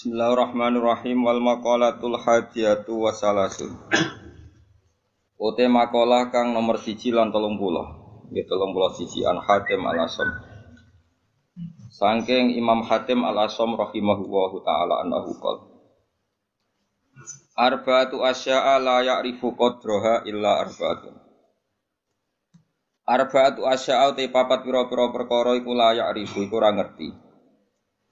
Bismillahirrahmanirrahim wal maqalatul hadiyatu wasalasun. Ote makalah kang nomor 1 lan 30. Nggih 31 an Hatim Al-Asam. Saking Imam Hatim Al-Asam rahimahullahu taala annahu qol. Arba'atu asya'a la ya'rifu qadraha illa arba'atun. Arba'atu asya'a te papat pira-pira perkara iku la ya'rifu iku ora ngerti.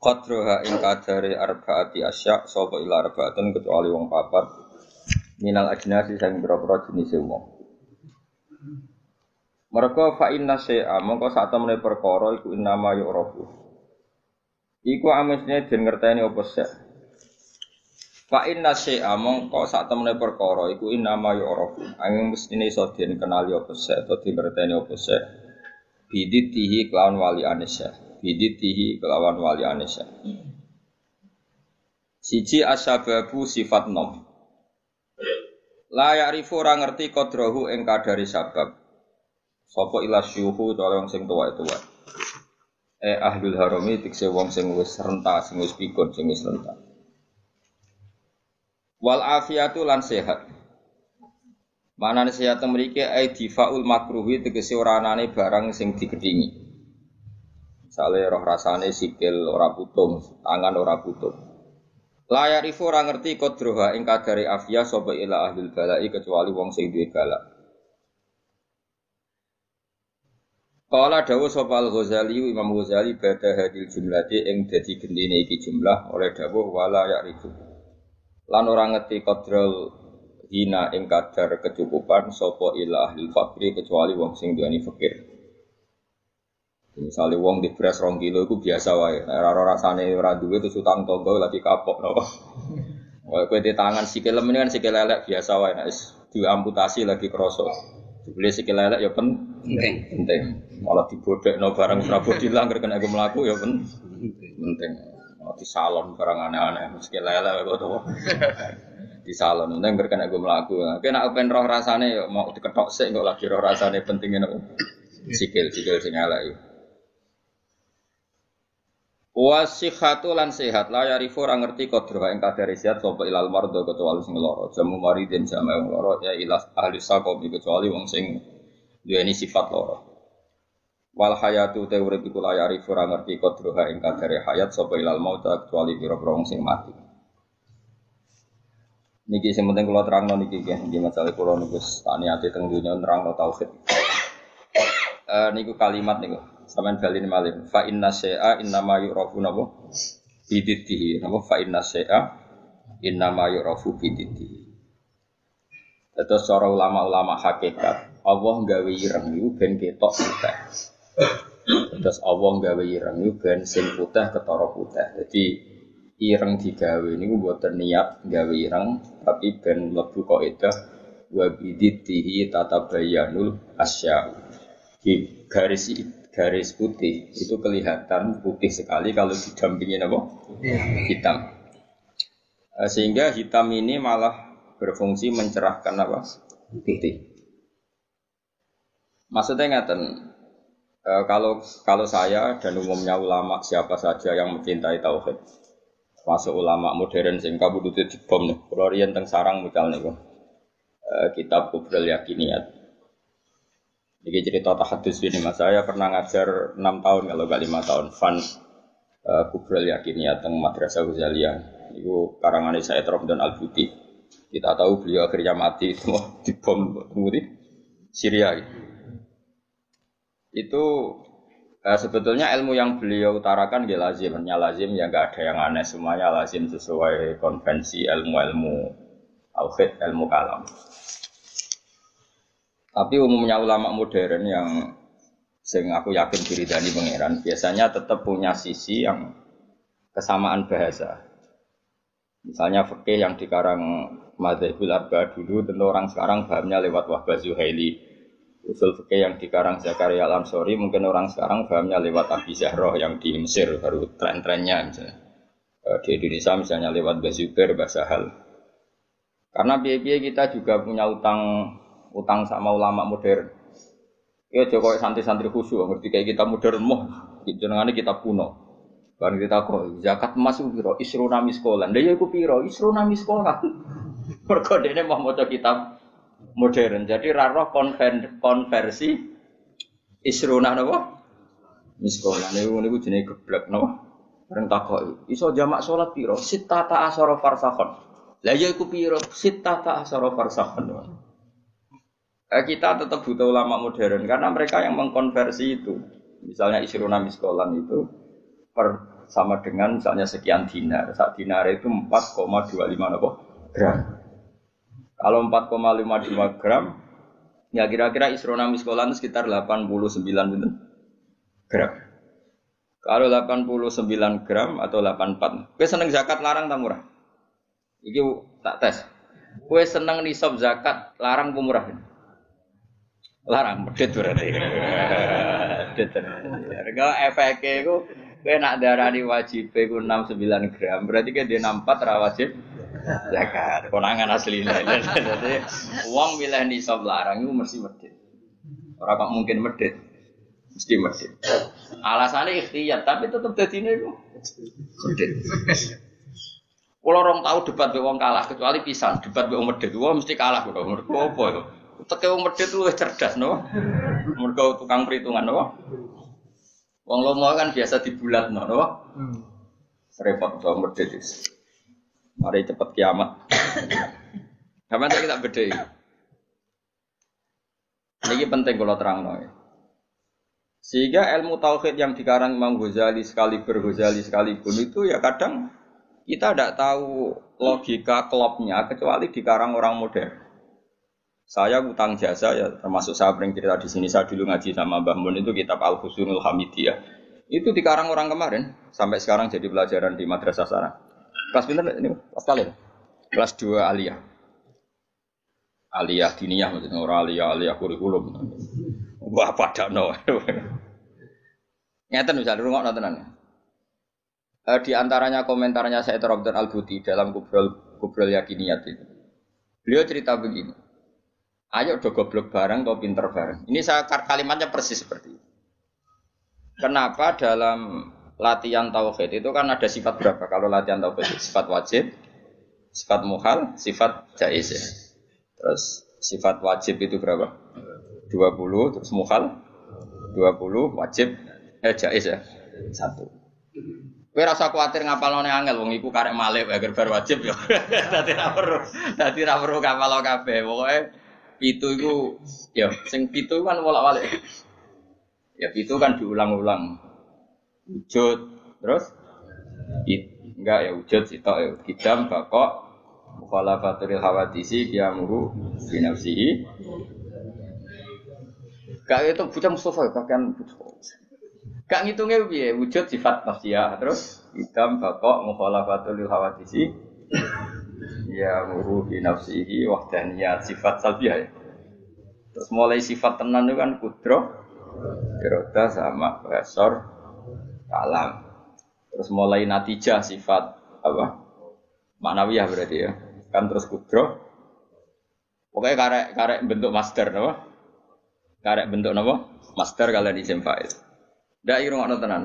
Qadraha ing kadare arba'ati asya' sapa ila arba'atun kecuali wong papat minal ajnasi sing pira-pira jenis wong. Mereka fa inna syai'a mongko sak temene perkara iku innama yu'rafu. Iku amesne den ngerteni apa sek. Fa inna syai'a mongko sak temene perkara iku innama yu'rafu. Angin mestine iso den kenali apa sek utawa dingerteni apa sek. Biditihi kelawan wali anisya. Biditihi kelawan wali anisya. Siji asyababu sifat nom. La ya'rifu ora ngerti qadrahu ing kadari sabab. Sapa ila syuhu cara wong sing tuwa-tuwa. Ahlul harami tikse wong sing wis renta, sing wis pikun, sing wis renta. Wal afiyatu lan sehat. Manane sehat mriki difaul makruhi tegese ora anane barang sing digedhingi. Misale roh rasane sikil ora putung, tangan ora putung. La ya'rifu ora ngerti qadraha ing kadare afiyah sapa ila ahlul balai kecuali wong sing duwe balak. Qala dawu sapa Al-Ghazali Imam Ghazali bada hadil jumlati ing dadi gendine iki jumlah oleh dawuh wala ya'rifu. Lan ora ngerti qadral hina ing kadar kecukupan sapa ila ahlul fakri kecuali wong sing duweni fakir. Misalnya wong di beras 2 kilo itu biasa wae. Ora rasane ora duwe terus utang tangga lagi kapok napa. Wae kowe di tangan sikil lem ini kan sikil lelek biasa wae nek wis diamputasi lagi krasa. Dibeli sikil lelek ya penting. Malah dibodhekno barang Prabu dilanggar kena aku mlaku ya penting. Mau di salon barang aneh-aneh sikil lelek kok to. Di salon penting kena aku mlaku. Nek ben roh rasane ya mau diketok sik kok lagi roh rasane pentingnya napa. Sikil sing elek. Wasihatu lan sehat la yarifu ora ngerti qadra ing kadare sehat sapa ilal mardo kecuali sing lara jamu maridin jama wong lara ya ilas ahli saqom kecuali wong sing duweni sifat lara wal hayatu te urip iku la yarifu ora ngerti qadra ing kadare hayat sapa ilal maut kecuali pira-pira wong sing mati niki sing penting kula terangno niki nggih masalah kula niku taniate teng donya nerangno tauhid niku kalimat niku sampeyan baline malih fa inna syai'a innama yu'rafu napa biditihi napa fa inna syai'a innama yu'rafu biditihi. Terus cara ulama-ulama hakikat Allah gawe ireng niku ben ketok putih. Terus Allah gawe ireng niku ben sing putih ketara putih. Jadi ireng digawe niku mboten niat gawe ireng tapi ben mlebu kaidah wa biditihi tatabayyanul asya. Di garis putih itu kelihatan putih sekali kalau didampingi apa? Hitam. Sehingga hitam ini malah berfungsi mencerahkan apa? Putih. Maksudnya ngaten, kalau saya dan umumnya ulama siapa saja yang mencintai tauhid, masuk ulama modern sing kabudute dibom nih, kalau riyen teng sarang misalnya kitab Kubrul Yakiniyat. Ini cerita tahadus ini mas, saya pernah ngajar 6 tahun kalau gak 5 tahun Kubrul Yakiniyat teng Madrasah Ghazaliyah. Itu karangan Said Romdan Al-Buti. Kita tahu beliau akhirnya mati semua dibom di Syria. Itu sebetulnya ilmu yang beliau utarakan dia lazim ya nggak ada yang aneh, semuanya lazim sesuai konvensi ilmu tauhid, ilmu kalam. Tapi umumnya ulama modern yang sing aku yakin diridani pangeran biasanya tetap punya sisi yang kesamaan bahasa. Misalnya fikih yang dikarang Madzhabul Arba'ah dulu tentu orang sekarang pahamnya lewat Wahbah Zuhaili. Usul fikih yang dikarang Zakaria Al-Ansori mungkin orang sekarang pahamnya lewat Abi Zahroh yang di Mesir baru tren-trennya misalnya. Di Indonesia misalnya lewat Bazubair, Basahal. Karena biaya kita juga punya utang sama ulama modern. Ya Jokowi santri-santri khusyuk ngerti kayak kita modern jenengane kita kuno. Barang ditakok, zakat emas ku piro? Isruna miskolan. Lha ya iku piro? Isruna miskolan. Mergo dene mau maca kitab modern. Jadi ra roh konversi isruna napa? Miskolan. Niku jenenge geblek napa? Bareng takok, iso jamak salat piro? Sittata asyara farsakhon. Lah ya iku piro? Sittata asyara farsakhon. Kita tetap butuh ulama modern karena mereka yang mengkonversi itu. Misalnya isruna miskolan itu sama dengan misalnya sekian dinar. Sak dinar itu 4,25 gram. Kalau 4,52 gram, ya kira-kira isrona miskolan sekitar 89 gram. Kalau 89 gram atau 84. Kowe seneng zakat larang ta murah? Iki tak tes. Kowe seneng nisab zakat larang apa murah? Larang, medhit berarti. Medhit. Harga efeke iku kowe nak darani wajib iku 69 gram, berarti ke dia 64 ra wajib zakat. Konangan asline. Dadi wong milih nisab larang iku mesti medhit. Ora kok mungkin medhit. Mesti medhit. Alasannya ikhtiyar, tapi tetep dadine iku medhit. Kulo rong tau debat mbek wong kalah, kecuali pisan debat mbek wong medhit. Wong mesti kalah kok. Mergo apa ya? Teke wong medhit luwih cerdas no. Mergo tukang perhitungan no. Wong lomo kan biasa dibulatno, napa? Repot wong medhit wis. Mari cepet kiamat. Kapan kita bedhei. Ini penting kalau terangno. Sehingga ilmu tauhid yang dikarang Imam Ghazali sekalipun itu ya kadang kita tidak tahu logika klopnya kecuali dikarang orang modern. Saya utang jasa ya termasuk saya sering cerita di sini, saya dulu ngaji sama Mbah Mun itu kitab Al-Husnul Hamidiyah. Itu dikarang orang kemarin sampai sekarang jadi pelajaran di madrasah sana. Kelas pinten ini? Kelas kali. Kelas 2 aliyah. Aliyah diniyah maksudnya orang aliyah kurikulum. Wah padakno. Ngeten bisa dirungokno tenan. Di antaranya komentarnya Said Rabdan Al-Buti dalam Kubrul Yakiniyat itu. Beliau cerita begini. Ayo do goblok bareng atau pinter bareng. Ini saya kalimatnya persis seperti itu. Kenapa dalam latihan tauhid itu kan ada sifat berapa? Kalau latihan tauhid sifat wajib, sifat muhal, sifat jaiz ya. Terus sifat wajib itu berapa? 20, terus muhal 20, wajib jaiz ya. 1. Kowe rasa kuwatir ngapalane angel wong iku karek malih agar bar wajib ya. Dadi ra perlu ngapal kabeh. Pokoke pitu iku ya sing pitu kan bolak-balik. Ya pitu kan diulang-ulang. Wujud terus enggak ya wujud sitok ya kidam bakok mukhalafatul hawadisi qiyamuru bi nafsihi. Gak itu bocah Mustafa pakaian gak ngitungnya piye wujud sifat nafsiyah terus kidam bakok mukhalafatul hawadisi ya muru bi nafsihi wahdaniyat sifat salbiyah ya. Terus mulai sifat tenan itu kan kudroh, iroda sama besor, kalam. Terus mulai natijah sifat apa? Ma'nawiyah berarti ya. Kan terus kudroh. Pokoknya karek bentuk master napa? Karek bentuk napa? Master kalian isim fa'il. Ndak irungokno tenan.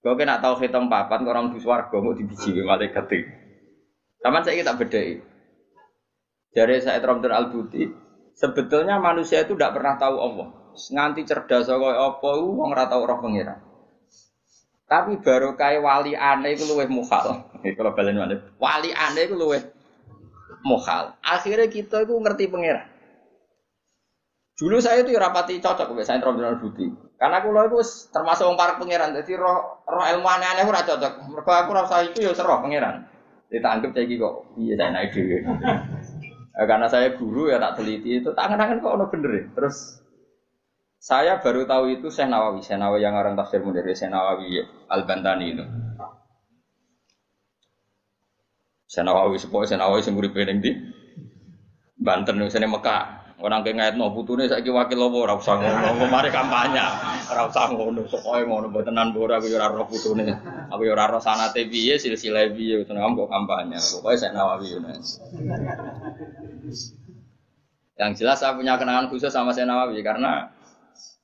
Kok nek tau hitung papat orang di swarga kok dibiji malaikat iki. Taman saya tak bedai. Dari Said Rabdan Al-Buti, sebetulnya manusia itu tidak pernah tahu Allah. Nganti cerdas kaya apa wong ora tau roh pengira. Tapi baru kaya wali aneh iku luwih mukhal. Kalau balen maneh, wali aneh iku luwih mukhal. Akhirnya kita itu ngerti pengira. Dulu saya itu rapati cocok mbek Said Rabdan Al-Buti. Karena kula iku termasuk wong parek pengiran. Dadi roh ilmu aneh-aneh ora cocok. Mergo aku rasa iku ya roh pengiran. Ditanggep saiki kok iya saya naik dhewe. Karena saya guru ya tak teliti itu tangan-tangan kok ono bener ya. Terus saya baru tahu itu Syekh Nawawi yang orang tafsir munir Syekh Nawawi Al-Bantani itu. Syekh Nawawi sing uripe ning ndi? Banten sing Mekah. Orang ke ngaitno putune saiki wakil apa ora usah ngono, mari kampanye. Ora usah ngono, pokoke ngono mbotenan ora aku ya ora roh putune. Aku ya ora roh sanate piye, silsilah piye, tenan kok kampanye. Pokoke Syekh Nawawi yo. Yang jelas saya punya kenangan khusus sama Syekh Nawawi karena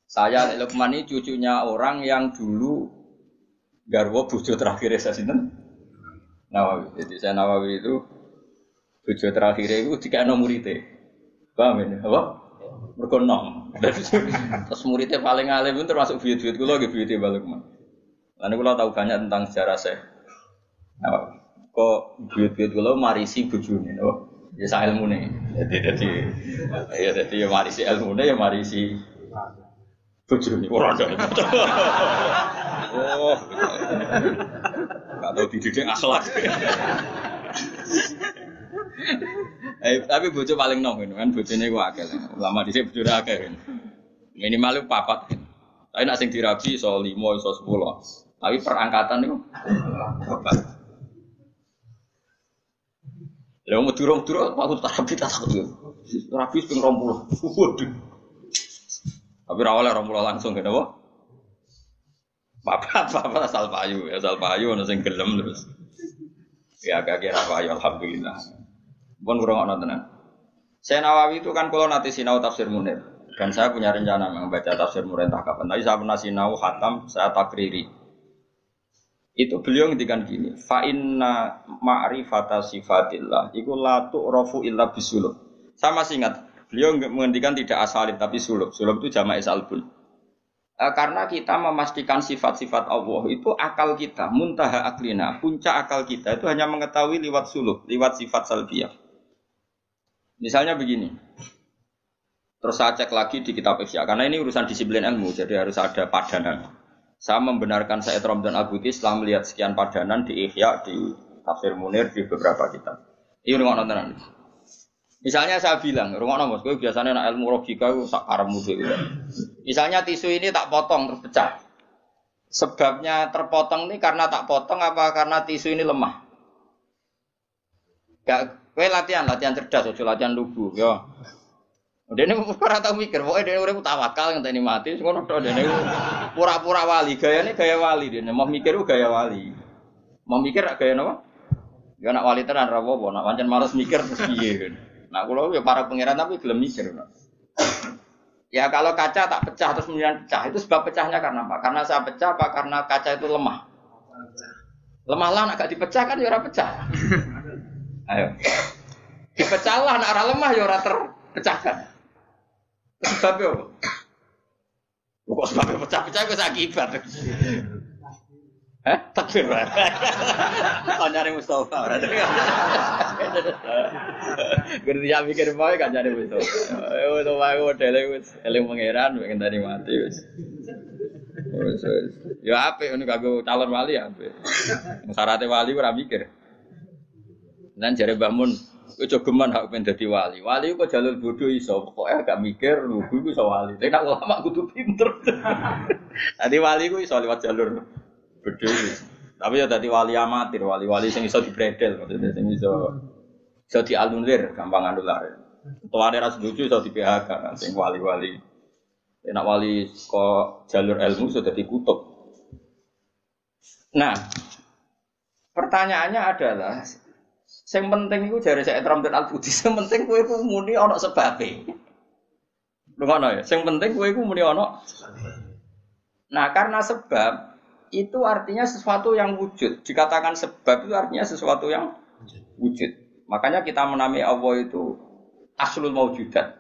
saya Luqman ini cucunya orang yang dulu garwa bojo terakhir saya sinten? Nawawi. Jadi saya Nawawi itu bojo terakhir itu dikene muridé. Paham ya? Apa? Mergo nom. Terus muridé paling alim itu termasuk buyut-buyut kula nggih buyute Balukman. Lan kula tahu banyak tentang sejarah saya. Nawawi. Kok buyut-buyut kula marisi bojone, apa? Ya sak ilmune. Jadi ya marisi ilmune ya marisi bojone ora ada. Oh. Enggak tahu dididik akhlak. Tapi bojo paling nom kan bojone ku akeh. Ulama dhisik bojone akeh. Minimal 4. Tapi nek sing dirabi iso 5 iso 10. Tapi perangkatan niku 4. Lha mau durung-durung aku rabi tak takut. Rabi ping 20. Waduh. Tapi ra oleh 20 langsung kene apa? Bapak asal payu ana sing gelem terus. Ya agak kira payu alhamdulillah. Pun kurang ana tenan. Saya Nawawi itu kan kalau nanti sinau tafsir Munir dan saya punya rencana membaca tafsir Munir entah kapan. Tapi saya pernah sinau khatam, saya takriri. Itu beliau ngendikan gini, fa inna ma'rifata sifatillah iku la tu'rafu illa bisulub. Saya masih ingat, beliau mengendikan tidak asalib tapi sulub. Sulub itu jamak salbun. Karena kita memastikan sifat-sifat Allah itu akal kita, muntaha aklina, puncak akal kita itu hanya mengetahui lewat sulub, lewat sifat salbiyah. Misalnya begini. Terus saya cek lagi di kitab Ihya karena ini urusan disiplin ilmu, jadi harus ada padanan. Saya membenarkan Said Ramdan Al-Buti setelah melihat sekian padanan di Ihya, di Tafsir Munir, di beberapa kitab. Ini rungokno tenan. Misalnya saya bilang, rungokno Mas, kowe biasanya nek ilmu logika ku sak karepmu dhewe. Misalnya tisu ini tak potong terus pecah. Sebabnya terpotong ini karena tak potong apa karena tisu ini lemah? Gak, kowe latihan cerdas, aja latihan lugu, yo. Dene ora tau mikir, pokoke dene urip tawakal ngenteni mati, ngono tok dene pura-pura wali, gayane gaya wali dene, mau mikir ku gaya wali. Mau mikir gaya napa? Ya nak wali tenan ra apa, nak pancen males mikir terus piye kan. Nah kula ya para pangeran tapi gelem mikir. Ya kalau kaca tak pecah terus kemudian pecah, itu sebab pecahnya karena apa? Karena saya pecah apa karena kaca itu lemah? Lemah lah nak gak dipecah kan ya ora pecah. Ayo. Dipecah lah nak ora lemah ya ora terpecahkan. Sebabnya apa? Kok sebabnya pecah-pecah ke akibat? Takbir berarti. Kancane Mustafa berarti. Gerti mikir bae kancane Mustafa. Yo to wae modele wis eling pangeran pengen tani mati wis. Yo apik ngono kanggo calon wali apik. Syaratnya wali ora mikir. Nan jare Mbah Mun kowe jogeman hak pengen dadi wali. Wali kok jalur bodoh iso, pokoke agak mikir lugu iku iso wali. Tapi nek ulama kudu pinter. Dadi wali ku iso lewat jalur bodoh. Tapi ya dadi wali amatir, wali-wali sing iso dibredel, maksudnya sing iso dianulir, gampang anulir. Tuane ra setuju iso di PHK, sing wali-wali. Nek wali kok jalur ilmu sudah dikutuk. Nah, pertanyaannya adalah sing penting iku jare Said Ramdan Al-Buti, sing penting kowe iku muni ana sebabe. Ngono ya, sing penting kowe iku muni ana. Nah, karena sebab itu artinya sesuatu yang wujud. Dikatakan sebab itu artinya sesuatu yang wujud. Makanya kita menamai Allah itu aslul maujudat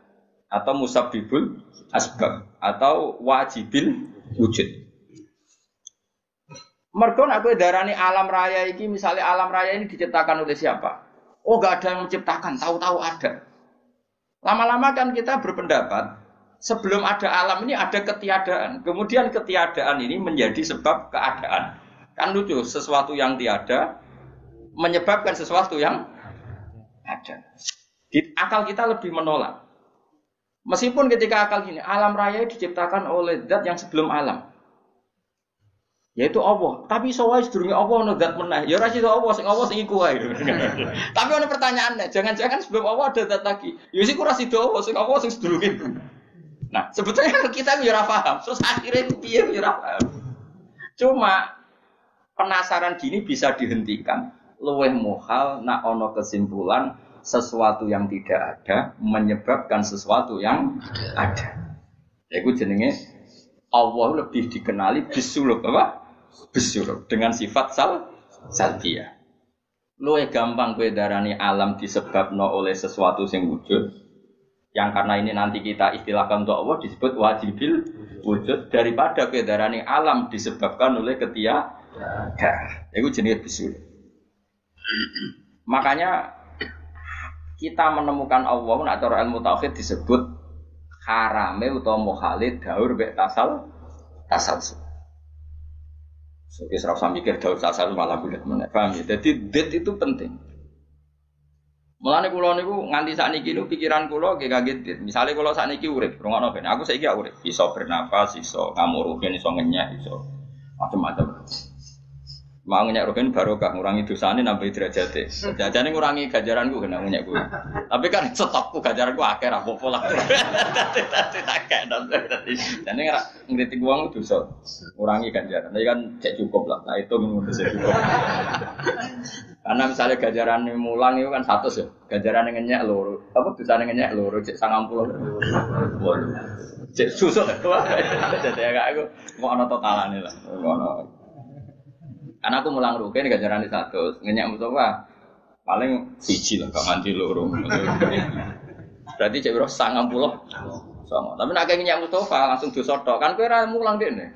atau musabbibul asbab atau wajibil wujud. Mergo nek kowe darani alam raya iki, misalnya alam raya ini diciptakan oleh siapa? Oh, enggak ada yang menciptakan, tahu-tahu ada. Lama-lama kan kita berpendapat sebelum ada alam ini ada ketiadaan. Kemudian ketiadaan ini menjadi sebab keadaan. Kan lucu, sesuatu yang tiada menyebabkan sesuatu yang ada. Akal kita lebih menolak. Meskipun ketika akal gini, alam raya diciptakan oleh zat yang sebelum alam. Yaitu Allah. Tapi iso wae sedurunge Allah ono zat meneh. Ya ora iso Allah sing iku wae. Tapi ono pertanyaannya, jangan-jangan sebelum Allah ada zat lagi. Ya sik ora sida Allah sing sedurunge. Nah, sebetulnya kita ya ora paham. Terus akhirnya piye ya ora paham. Cuma penasaran gini bisa dihentikan. Luwih muhal nak ono kesimpulan sesuatu yang tidak ada menyebabkan sesuatu yang ada. Iku jenenge Allah lebih dikenali bisuluk apa? bisyur dengan sifat salbiyah. Luwih gampang kowe darani alam disebabno oleh sesuatu sing wujud. Yang karena ini nanti kita istilahkan untuk Allah disebut wajibil wujud daripada kowe darani alam disebabkan oleh ketiadaan. Iku jenenge bisyur. Makanya kita menemukan Allah nak cara ilmu tauhid disebut harame utawa muhalid daur mek tasal. Jadi serasa mikir daur tasal malah bulat meneh. Paham ya? Jadi det itu penting. Mulane kula niku nganti sakniki niku pikiran kula nggih kaget dit. Misale kula sakniki urip, rungokno ben. Aku saiki urip, iso bernapas, iso ngamuruhin, iso ngenyek, iso macam-macam. Mau ngenyek rugen barokah ngurangi dosane nambah derajate. Jajane ngurangi ganjaranku kena ngenyek kuwi. Tapi kan stokku ganjaranku akeh ra apa-apa lah. Dadi tak kena. Dadi ora ngritik wong dosa. Ngurangi ganjaran. Tapi kan cek cukup lah. Nah itu menurut saya cukup. Karena misalnya ganjaran mulang itu kan 100 ya. Ganjaran ngenyek loro. Apa dosane ngenyek loro cek 90. Cek susuk. Dadi aku mau ana totalane lah. Ngono. Karena aku mulang rugen ganjaran 100, ngenyak Mustafa paling siji lah, gak mandi loro. Berarti cek biro 90 sama. Tapi nak ngenyak Mustafa langsung dosa tok. Kan kowe ora mulang dene.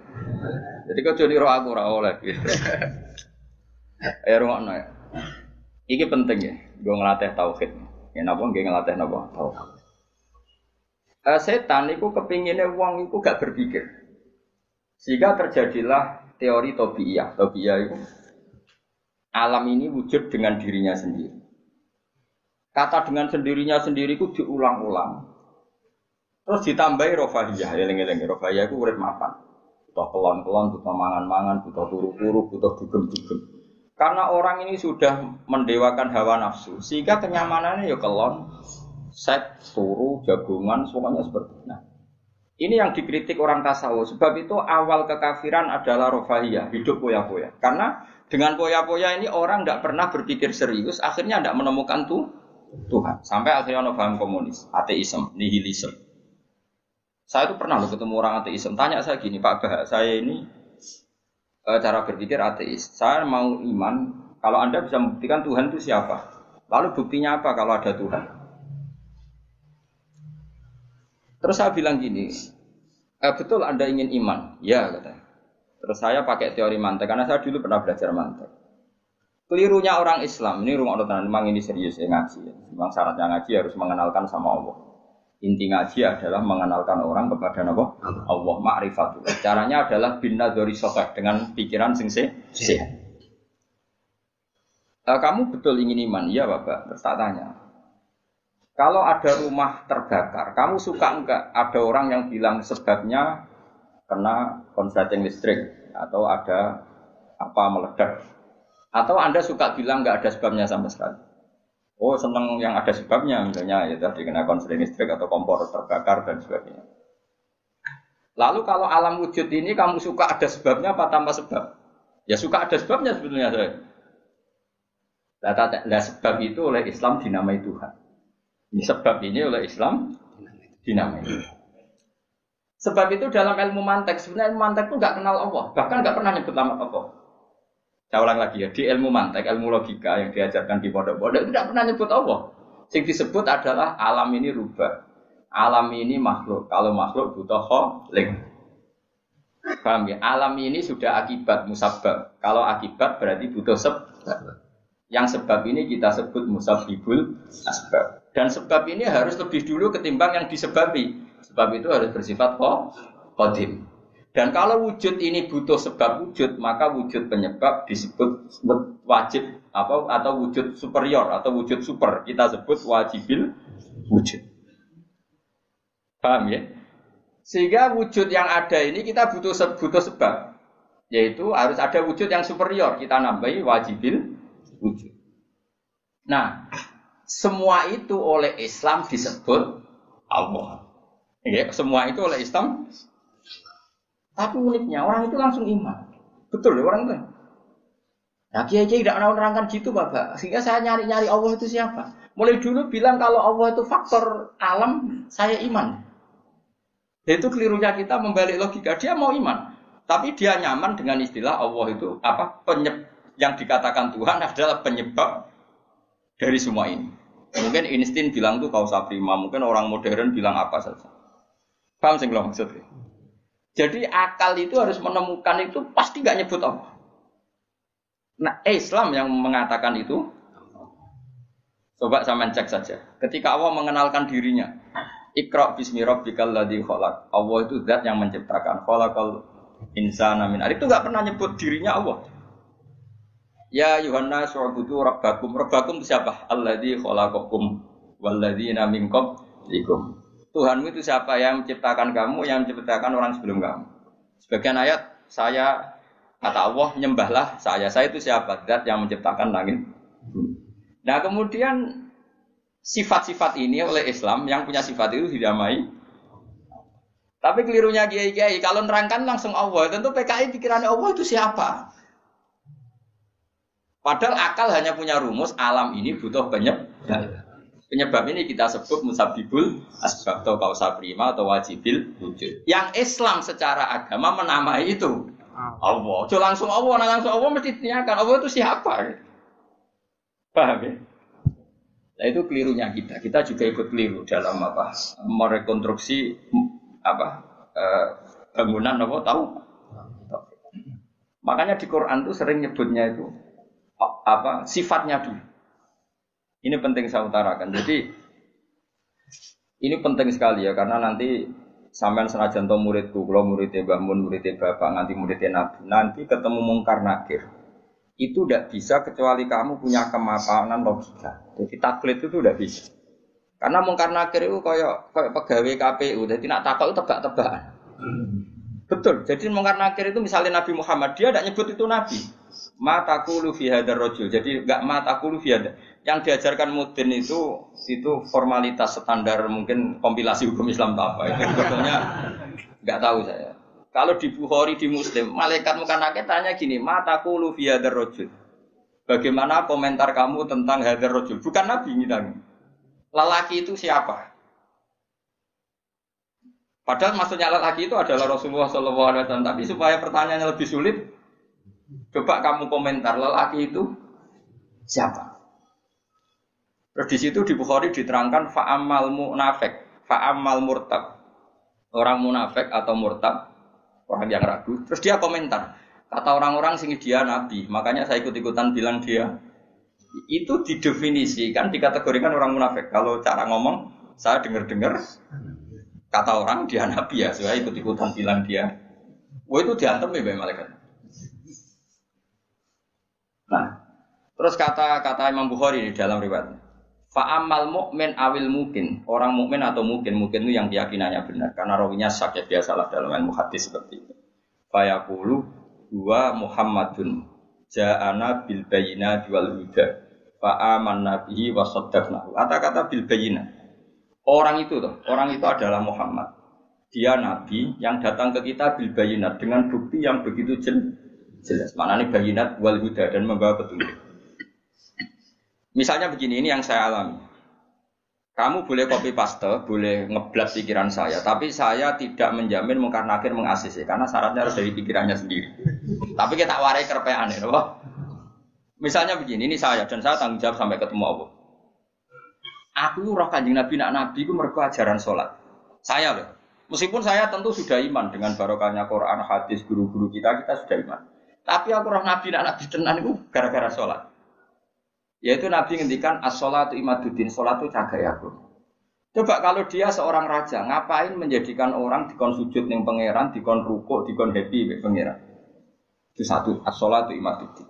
Jadi kau jadi roh aku ora oleh. Ayo rungokno ya. Iki penting ya, gue ngelatih tauhid. Ya napa nggih ngelatih napa tauhid. Setan iku kepinginnya wong iku gak berpikir. Sehingga terjadilah teori tobiyah. Tobiyah itu alam ini wujud dengan dirinya sendiri. Kata dengan sendirinya sendiri itu diulang-ulang. Terus ditambahi rofahiyah. Eling-eling rofahiyah itu urip mapan. Butuh kelon-kelon, butuh mangan-mangan, butuh turu-turu, butuh dugem-dugem. Karena orang ini sudah mendewakan hawa nafsu, sehingga kenyamanannya ya kelon, seks, turu, jagungan, semuanya seperti itu. Nah, ini yang dikritik orang tasawuf. Sebab itu awal kekafiran adalah rofahiyah, hidup poya-poya. Karena dengan poya-poya ini orang tidak pernah berpikir serius, akhirnya tidak menemukan Tuhan. Sampai akhirnya ada paham komunis, ateisme, nihilisme. Saya itu pernah ketemu orang ateisme, tanya saya gini, Pak Bah, saya ini cara berpikir ateis. Saya mau iman, kalau Anda bisa membuktikan Tuhan itu siapa? Lalu buktinya apa kalau ada Tuhan? Terus saya bilang gini, betul Anda ingin iman? Ya, katanya. Terus saya pakai teori mantek, karena saya dulu pernah belajar mantek. Kelirunya orang Islam, ini rumah orang memang ini serius ya ngaji. Memang syaratnya ngaji harus mengenalkan sama Allah. Inti ngaji adalah mengenalkan orang kepada Allah, ma'rifatullah. Caranya adalah binadzori sahih, dengan pikiran sing sehat. Kamu betul ingin iman? Ya Bapak. Terus tak tanya. Kalau ada rumah terbakar, kamu suka enggak ada orang yang bilang sebabnya kena konsleting listrik atau ada apa meledak? Atau Anda suka bilang enggak ada sebabnya sama sekali? Oh, senang yang ada sebabnya, misalnya ya tadi kena konsleting listrik atau kompor terbakar dan sebagainya. Lalu kalau alam wujud ini kamu suka ada sebabnya apa tanpa sebab? Ya suka ada sebabnya sebetulnya saya. Nah, sebab itu oleh Islam dinamai Tuhan. Ini sebab ini oleh Islam dinamai. Sebab itu dalam ilmu mantek, sebenarnya ilmu mantek itu nggak kenal Allah, bahkan nggak pernah nyebut nama Allah. Saya ulang lagi ya, di ilmu mantek, ilmu logika yang diajarkan di pondok-pondok itu tidak pernah nyebut Allah. Yang disebut adalah alam ini rubah, alam ini makhluk. Kalau makhluk butuh khalik. Paham ya? Alam ini sudah akibat musabbab. Kalau akibat berarti butuh sebab. Yang sebab ini kita sebut musabbibul asbab. Dan sebab ini harus lebih dulu ketimbang yang disebabi. Sebab itu harus bersifat qadim. Dan kalau wujud ini butuh sebab wujud, maka wujud penyebab disebut wajib atau wujud superior atau wujud super. Kita sebut wajibil wujud. Paham ya? Sehingga wujud yang ada ini kita butuh sebab. Yaitu harus ada wujud yang superior. Kita nambahi wajibil wujud. Nah, semua itu oleh Islam disebut Allah. Ya, semua itu oleh Islam. Tapi uniknya orang itu langsung iman. Betul ya orang itu. Nah, kiai-kiai tidak menerangkan gitu, Bapak. Sehingga saya nyari-nyari Allah itu siapa. Mulai dulu bilang kalau Allah itu faktor alam, saya iman. Itu kelirunya kita membalik logika. Dia mau iman. Tapi dia nyaman dengan istilah Allah itu yang dikatakan Tuhan adalah penyebab dari semua ini. Mungkin Einstein bilang itu kausa prima, mungkin orang modern bilang apa saja. Paham sih kalau maksudnya? Jadi akal itu harus menemukan itu pasti nggak nyebut Allah. Nah, Islam yang mengatakan itu, coba sama cek saja. Ketika Allah mengenalkan dirinya, Iqra bismi rabbikal ladzi khalaq. Allah itu zat yang menciptakan. Khalaqal insana min 'alaq. Itu enggak pernah nyebut dirinya Allah. Ya Yuhanna su'budu rabbakum. Rabbakum itu siapa? Alladzi khalaqakum walladzina min qablikum. Tuhanmu itu siapa yang menciptakan kamu, yang menciptakan orang sebelum kamu. Sebagian ayat saya kata Allah nyembahlah saya. Saya itu siapa? Zat yang menciptakan langit. Nah, kemudian sifat-sifat ini oleh Islam yang punya sifat itu didamai. Tapi kelirunya kiai-kiai kalau nerangkan langsung Allah, tentu PKI pikirannya Allah itu siapa? Padahal akal hanya punya rumus alam ini butuh penyebab. Penyebab ini kita sebut musabibul asbab atau kausa prima atau wajibil wujud. Yang Islam secara agama menamai itu Allah. Jo langsung Allah, langsung Allah mesti ditanyakan Allah itu siapa? Paham ya? Nah itu kelirunya kita. Kita juga ikut keliru dalam merekonstruksi bangunan tahu. Makanya di Quran itu sering nyebutnya itu sifatnya dulu. Ini penting saya utarakan. Jadi ini penting sekali ya karena nanti sampean senajan to muridku, kalau muridnya Mbah Mun, muridnya Bapak, nanti muridnya Nabi, nanti ketemu mungkar nakir. Itu tidak bisa kecuali kamu punya kemapanan logika. Jadi taklid itu tidak bisa. Karena mungkar nakir itu kayak pegawai KPU, jadi nak takut itu tebak-tebakan. Betul. Jadi mungkar nakir itu misalnya Nabi Muhammad, dia tidak nyebut itu Nabi. Ma taqulu fi hadzal rajul. Jadi enggak ma taqulu fi hadzal. Yang diajarkan mudin itu formalitas standar mungkin kompilasi hukum Islam apa. Itu sebetulnya enggak tahu saya. Kalau di Bukhari di Muslim, malaikat mungkar nakir tanya gini, ma taqulu fi hadzal rajul. Bagaimana komentar kamu tentang hadzal rajul? Bukan Nabi ngitang. Lelaki itu siapa? Padahal maksudnya lelaki itu adalah Rasulullah SAW. Tapi supaya pertanyaannya lebih sulit, coba kamu komentar lelaki itu siapa? Terus di situ di Bukhari diterangkan fa'amal munafik, fa'amal murtab. Orang munafik atau murtab, orang yang ragu. Terus dia komentar, kata orang-orang sing dia nabi, makanya saya ikut-ikutan bilang dia. Itu didefinisikan, dikategorikan orang munafik. Kalau cara ngomong, saya dengar-dengar kata orang dia nabi ya, saya ikut-ikutan bilang dia. Wah itu diantem ya malaikat. Nah, terus kata Imam Bukhari di dalam riwayat, fa'amal mu'min awil mungkin, orang mukmin atau mungkin itu yang keyakinannya benar, karena rawinya syak ya biasalah dalam ilmu hadis seperti itu. Fayaqulu huwa Muhammadun ja'ana bil bayyinati wal huda fa'amanna bihi wa saddaqnahu. Kata-kata bil bayyinah. Orang itu adalah Muhammad. Dia nabi yang datang ke kita bil bayyinat dengan bukti yang begitu jelas. Maknanya bayyinat wal huda dan membawa petunjuk. Misalnya begini, ini yang saya alami. Kamu boleh copy paste, boleh ngeblat pikiran saya, tapi saya tidak menjamin mungkar nakir mengasisi karena syaratnya harus dari pikirannya sendiri. Tapi kita warai kerpean ya, loh. Misalnya begini, ini saya dan saya tanggung jawab sampai ketemu Allah. Aku roh Kanjeng Nabi nak nabi itu mergo ajaran salat. Saya loh. Meskipun saya tentu sudah iman dengan barokahnya Quran, hadis, guru-guru kita sudah iman. Tapi aku roh nabi nak nabi tenan itu gara-gara salat. Yaitu Nabi ngendikan as-sholatu imaduddin, salat itu cagai aku. Coba kalau dia seorang raja, ngapain menjadikan orang dikon sujud ning pangeran, dikon rukuk, dikon happy mek pangeran. Itu satu, as-sholatu imaduddin.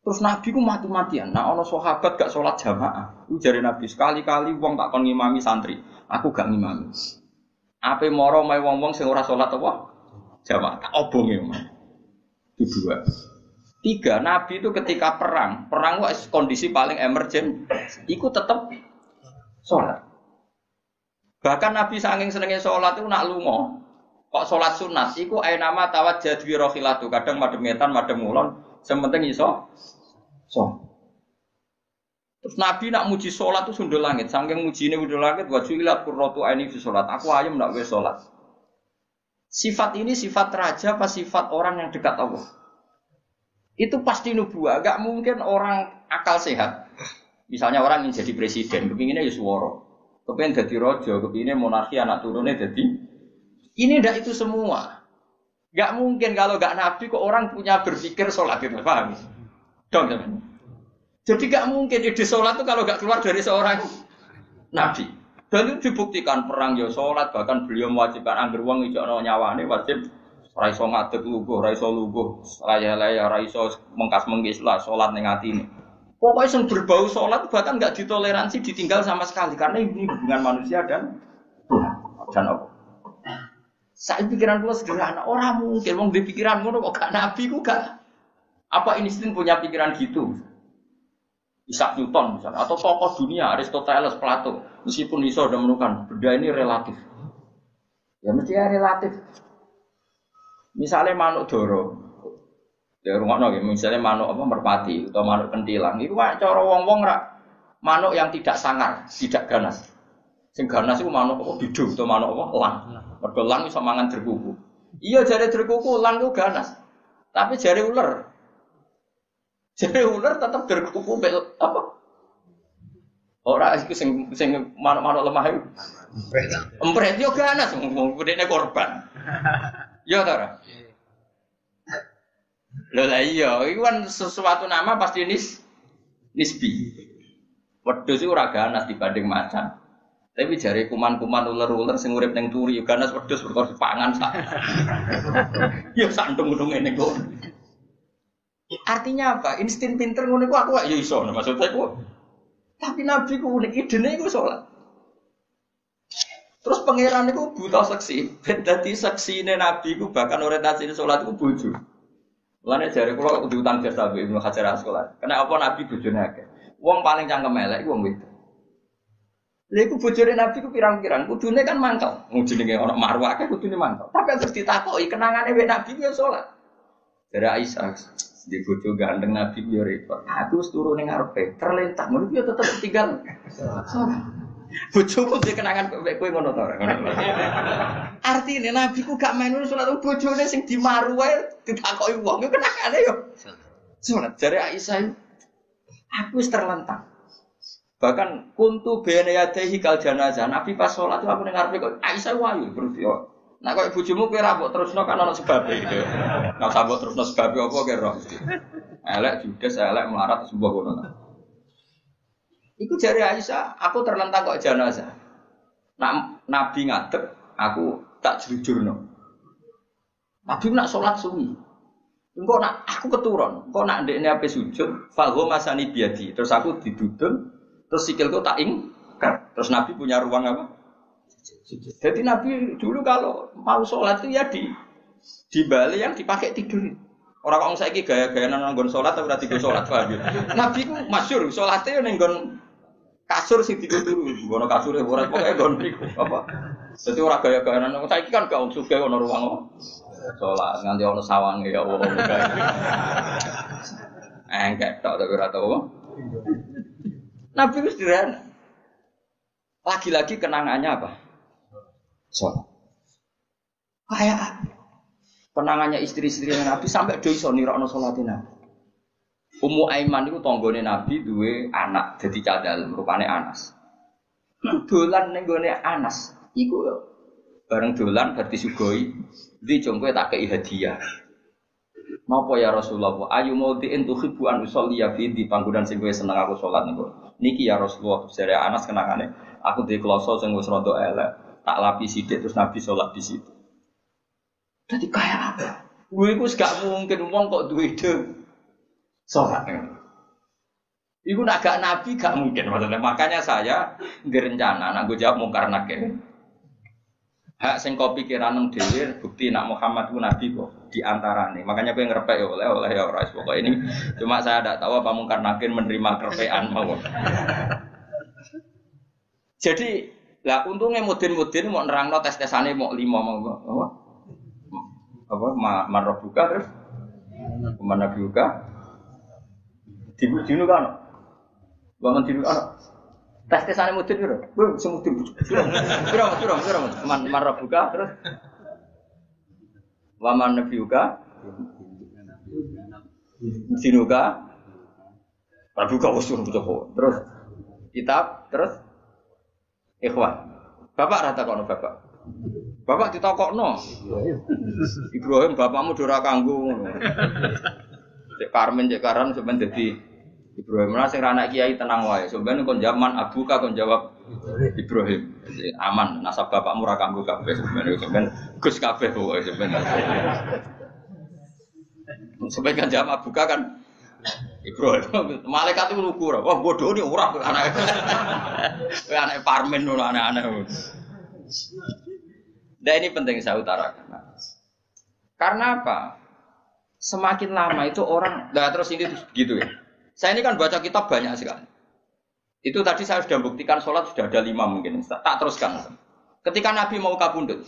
Terus Nabi ku mati-matian. Nah ana sahabat gak salat jamaah. Ku jare Nabi sekali-kali wong tak kon ngimami santri, aku gak ngimami. Ape moro mae wong-wong sing ora salat apa? Jamaah tak obonge. Itu dua. Tiga, Nabi itu ketika perang itu kondisi paling emergen, ikut tetap sholat. Bahkan Nabi saking senengnya sholat itu nak lungo, kok sholat sunat, iku ainama tawat jadwi rohilatu, kadang madem ngetan, madem ngulon, sementing iso sholat. Terus Nabi nak muji sholat itu sundul langit, saking muji ini sundul langit, wajulilat kurrotu aini fi sholat, aku ayam nak wes sholat. Sifat ini sifat raja apa sifat orang yang dekat Allah? Itu pasti nubuah. Gak mungkin orang akal sehat. Misalnya orang ingin jadi presiden, kepinginnya ya suworo. Kepingin jadi raja, kepinginnya monarki anak turunnya jadi. Ini ndak itu semua. Gak mungkin kalau gak nabi kok orang punya berpikir sholat itu, paham? Dong, teman. Jadi gak mungkin ide sholat itu kalau gak keluar dari seorang nabi. Dan itu dibuktikan perang ya sholat, bahkan beliau mewajibkan angger wong ijo nyawane wajib ra iso ngadeg luguh, ra iso luguh, laya-laya ra iso mengkas-mengkis lah salat ning atine. Pokoke sing berbau salat bahkan enggak ditoleransi ditinggal sama sekali karena ini hubungan manusia dan Allah. Saya pikiran kula sederhana, ora mungkin wong duwe pikiran ngono kok gak nabi ku gak. Apa Einstein punya pikiran gitu? Isaac Newton misalnya, atau tokoh dunia Aristoteles, Plato, meskipun iso sudah menemukan benda ini relatif, ya mesti ya relatif. Misalnya manuk doro, ya rumah nongki, misalnya manuk apa merpati atau manuk kentilang, itu kan cara wong-wong rak manuk yang tidak sangar, tidak ganas. Sing ganas itu manuk apa bidu atau manuk apa elang. Mergo elang iso mangan derkuku. Iya jare derkuku elang itu ganas, tapi jare ular. Jadi ular tetap berkuku apa? Orang itu sing manuk-manuk lemah itu. Empret yo ganas ngomong gedene korban. Yo ta ora? Lho lah iya, itu kan sesuatu nama pasti nisbi. Wedhus iku ora ganas dibanding macan. Tapi jare kuman-kuman ular-ular sing urip ning turi yo ganas wedhus perkara dipangan sak. Yo sandung-sandung ngene kok. Artinya apa? Insting pinter ngono iku aku gak yo iso, maksudnya aku. Tapi nabi ku unik idene iku salat. Terus pangeran iku buta seksi, ben dadi seksine nabi ku bahkan orientasine salat iku bojo. Mulane jare kula kudu utang jasa Ibnu Hajar Asqalani. Karena apa nabi bojone akeh. Wong paling cangkem elek iku wong wedok. Lha iku bojone nabi ku pirang-pirang, kudune kan mangkel. Wong jenenge ana marwah akeh kudune mangkel. Tapi terus ditakoki kenangane wek nabi ku salat. Dari Aisyah di bojo ganteng Nabi yo repot. Aku wis turu ning ngarepe, terlentang ngono yo tetep tinggal. Bojoku dhe kenangan kowe ngono to ora. Artine Nabi ku gak main salat bojone sing dimaru wae ditakoki wong yo kenangane yo. Salat jare Aisyah aku wis terlentang. Bahkan kuntu bene yadehi kal janazah. Nabi pas salat aku ning ngarepe kok Aisyah wayu berarti. Nah kok bojomu kowe ra mbok terusno kan ana sebabe gitu. Nah sambok terusno sebabe apa kira roh. Elek judes elek melarat sebuah ngono. Iku jare Aisyah, aku terlentang kok jenazah. Nak Nabi ngadeg, aku tak jujurno. Nabi nak salat suwi. Engko nak aku keturun, engko nak ndekne ape sujud, fagho masani biadi. Terus aku didudun, terus sikilku tak ingkat. Terus Nabi punya ruang apa? Jadi Nabi dulu kalau mau sholat itu ya di bali yang dipakai tidur. Orang saiki gaya-gaya nanggon sholat tapi ora digo sholat paham. Nabi ku masyhur sholatnya nanggon kasur sing digo turu. Ngono kasure ora pokoke nggon niku apa. Dadi ora gaya-gaya nang saiki kan gak sugih ono ruang sholat nganti ono sawange ya Allah. Engkek tok tapi ora tau. Nabi wis sederhana. Lagi-lagi kenangannya apa? Sholat. Kayak penangannya istri-istri Nabi sampai do iso nirokno salate Nabi. Ummu Aiman iku tanggane Nabi duwe anak dadi cadal rupane Anas. Dolan ning gone Anas iku bareng dolan bar disugoi, "Ndi jong kowe tak kei hadiah." Napa ya Rasulullah? Ayu maudiin tuhibbu an usolliya fi di panggonan sing kowe seneng aku salat niku. Niki ya Rasulullah, jare Anas kenangane, aku duwe kloso sing wis rada elek. Tak lapis sidik terus Nabi sholat di situ. Jadi kayak apa? Gue itu gak mungkin ngomong kok duwe ide sholat. Iku nak gak Nabi gak mungkin maksudnya. Makanya saya direncana, nak gue jawab mungkar nakir. Hak sing kau pikiran nang dhewe bukti nak Muhammad itu Nabi kok di antarane. Makanya gue ngerepek oleh ya ora pokok ini. Cuma saya tidak tahu apa mungkar nakir menerima kerepekan mau. Jadi lah untungnya mudin-mudin mau nerangno tes-tesane mau 5 mau apa marbuka terus mana buka dinu kan bangun dinu kan tes-tesane mudin piro bu semudin piro marbuka terus Waman nabiuka sinuka prabuka usul Joko. Terus kitab, terus ikhwan. Bapak rata kono bapak. Bapak ditakokno. Ibrahim bapakmu ora kanggo ngono. Cek Karmen cek Karan sampeyan dadi Ibrahim lah sing anak kiai tenang wae. Sampeyan kon zaman abuka kon jawab Ibrahim. Aman, nasab bapakmu ora kanggo kabeh sampeyan Gus kabeh pokoke sampeyan. Sampeyan kan jawab abuka kan Ibrahim. Malaikat itu lugu ora. Wah bodoh ni ora anak. Anak Parmen ngono aneh-aneh. Nah ini penting saya utarakan. Karena apa? Semakin lama itu orang, nah terus ini gitu ya. Saya ini kan baca kitab banyak sekali. Itu tadi saya sudah buktikan sholat sudah ada 5 mungkin. Tak teruskan. Ketika Nabi mau kabundut,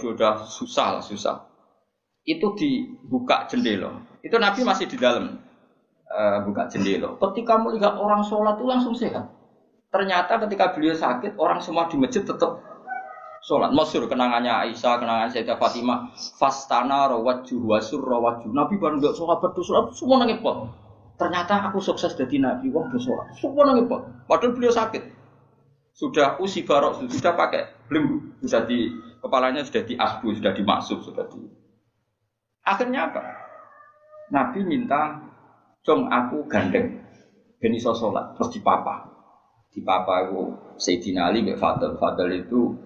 sudah susah. Itu dibuka jendela. Itu Nabi masih di dalam buka jendela. Ketika melihat orang sholat itu langsung sehat. Ternyata ketika beliau sakit, orang semua di masjid tetap sholat. Masyhur kenangannya Aisyah, kenangan Sayyidah Fatimah. Fastana rawajjuh wasur rawajjuh. Nabi baru nggak sholat berdoa, semua nangis pot. Ternyata aku sukses jadi Nabi, wah bersolat. Semua nangis pot. Padahal beliau sakit. Sudah usi barok, sudah pakai belenggu, sudah di kepalanya sudah diasbu, sudah dimaksud, sudah di. Akhirnya apa? Nabi minta, "Jom aku gandeng, ben iso sholat." Terus dipapa itu Sayyidina Ali bin Fadl. Fadl itu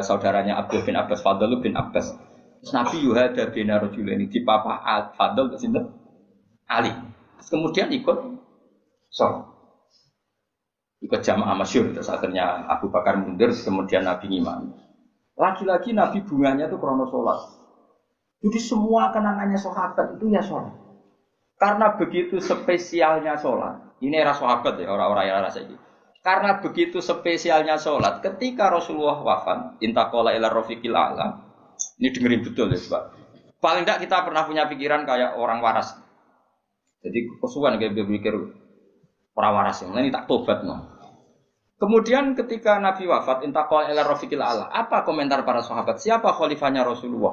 saudaranya Abdul bin Abbas, Fadl bin Abbas. Terus Nabi yuhada bin Rajulaini dipapa Fadl ke sinten? Ali. Terus kemudian ikut sholat. Ikut jamaah masyhur. Terus akhirnya Abu Bakar mundur, kemudian Nabi ngimami. Lagi-lagi Nabi bunganya itu krono sholat. Jadi semua kenangannya sahabat itu ya sholat. Karena begitu spesialnya sholat. Ini era sahabat ya, orang-orang yang rasa ini. Karena begitu spesialnya sholat, ketika Rasulullah wafat, intaqala ila rafiqil a'la. Ini dengerin betul ya, Pak. Paling tidak kita pernah punya pikiran kayak orang waras. Jadi kesuwan kayak berpikir orang waras yang ini tak tobat no. Kemudian ketika Nabi wafat, intaqala ila rafiqil a'la. Apa komentar para sahabat? Siapa khalifahnya Rasulullah?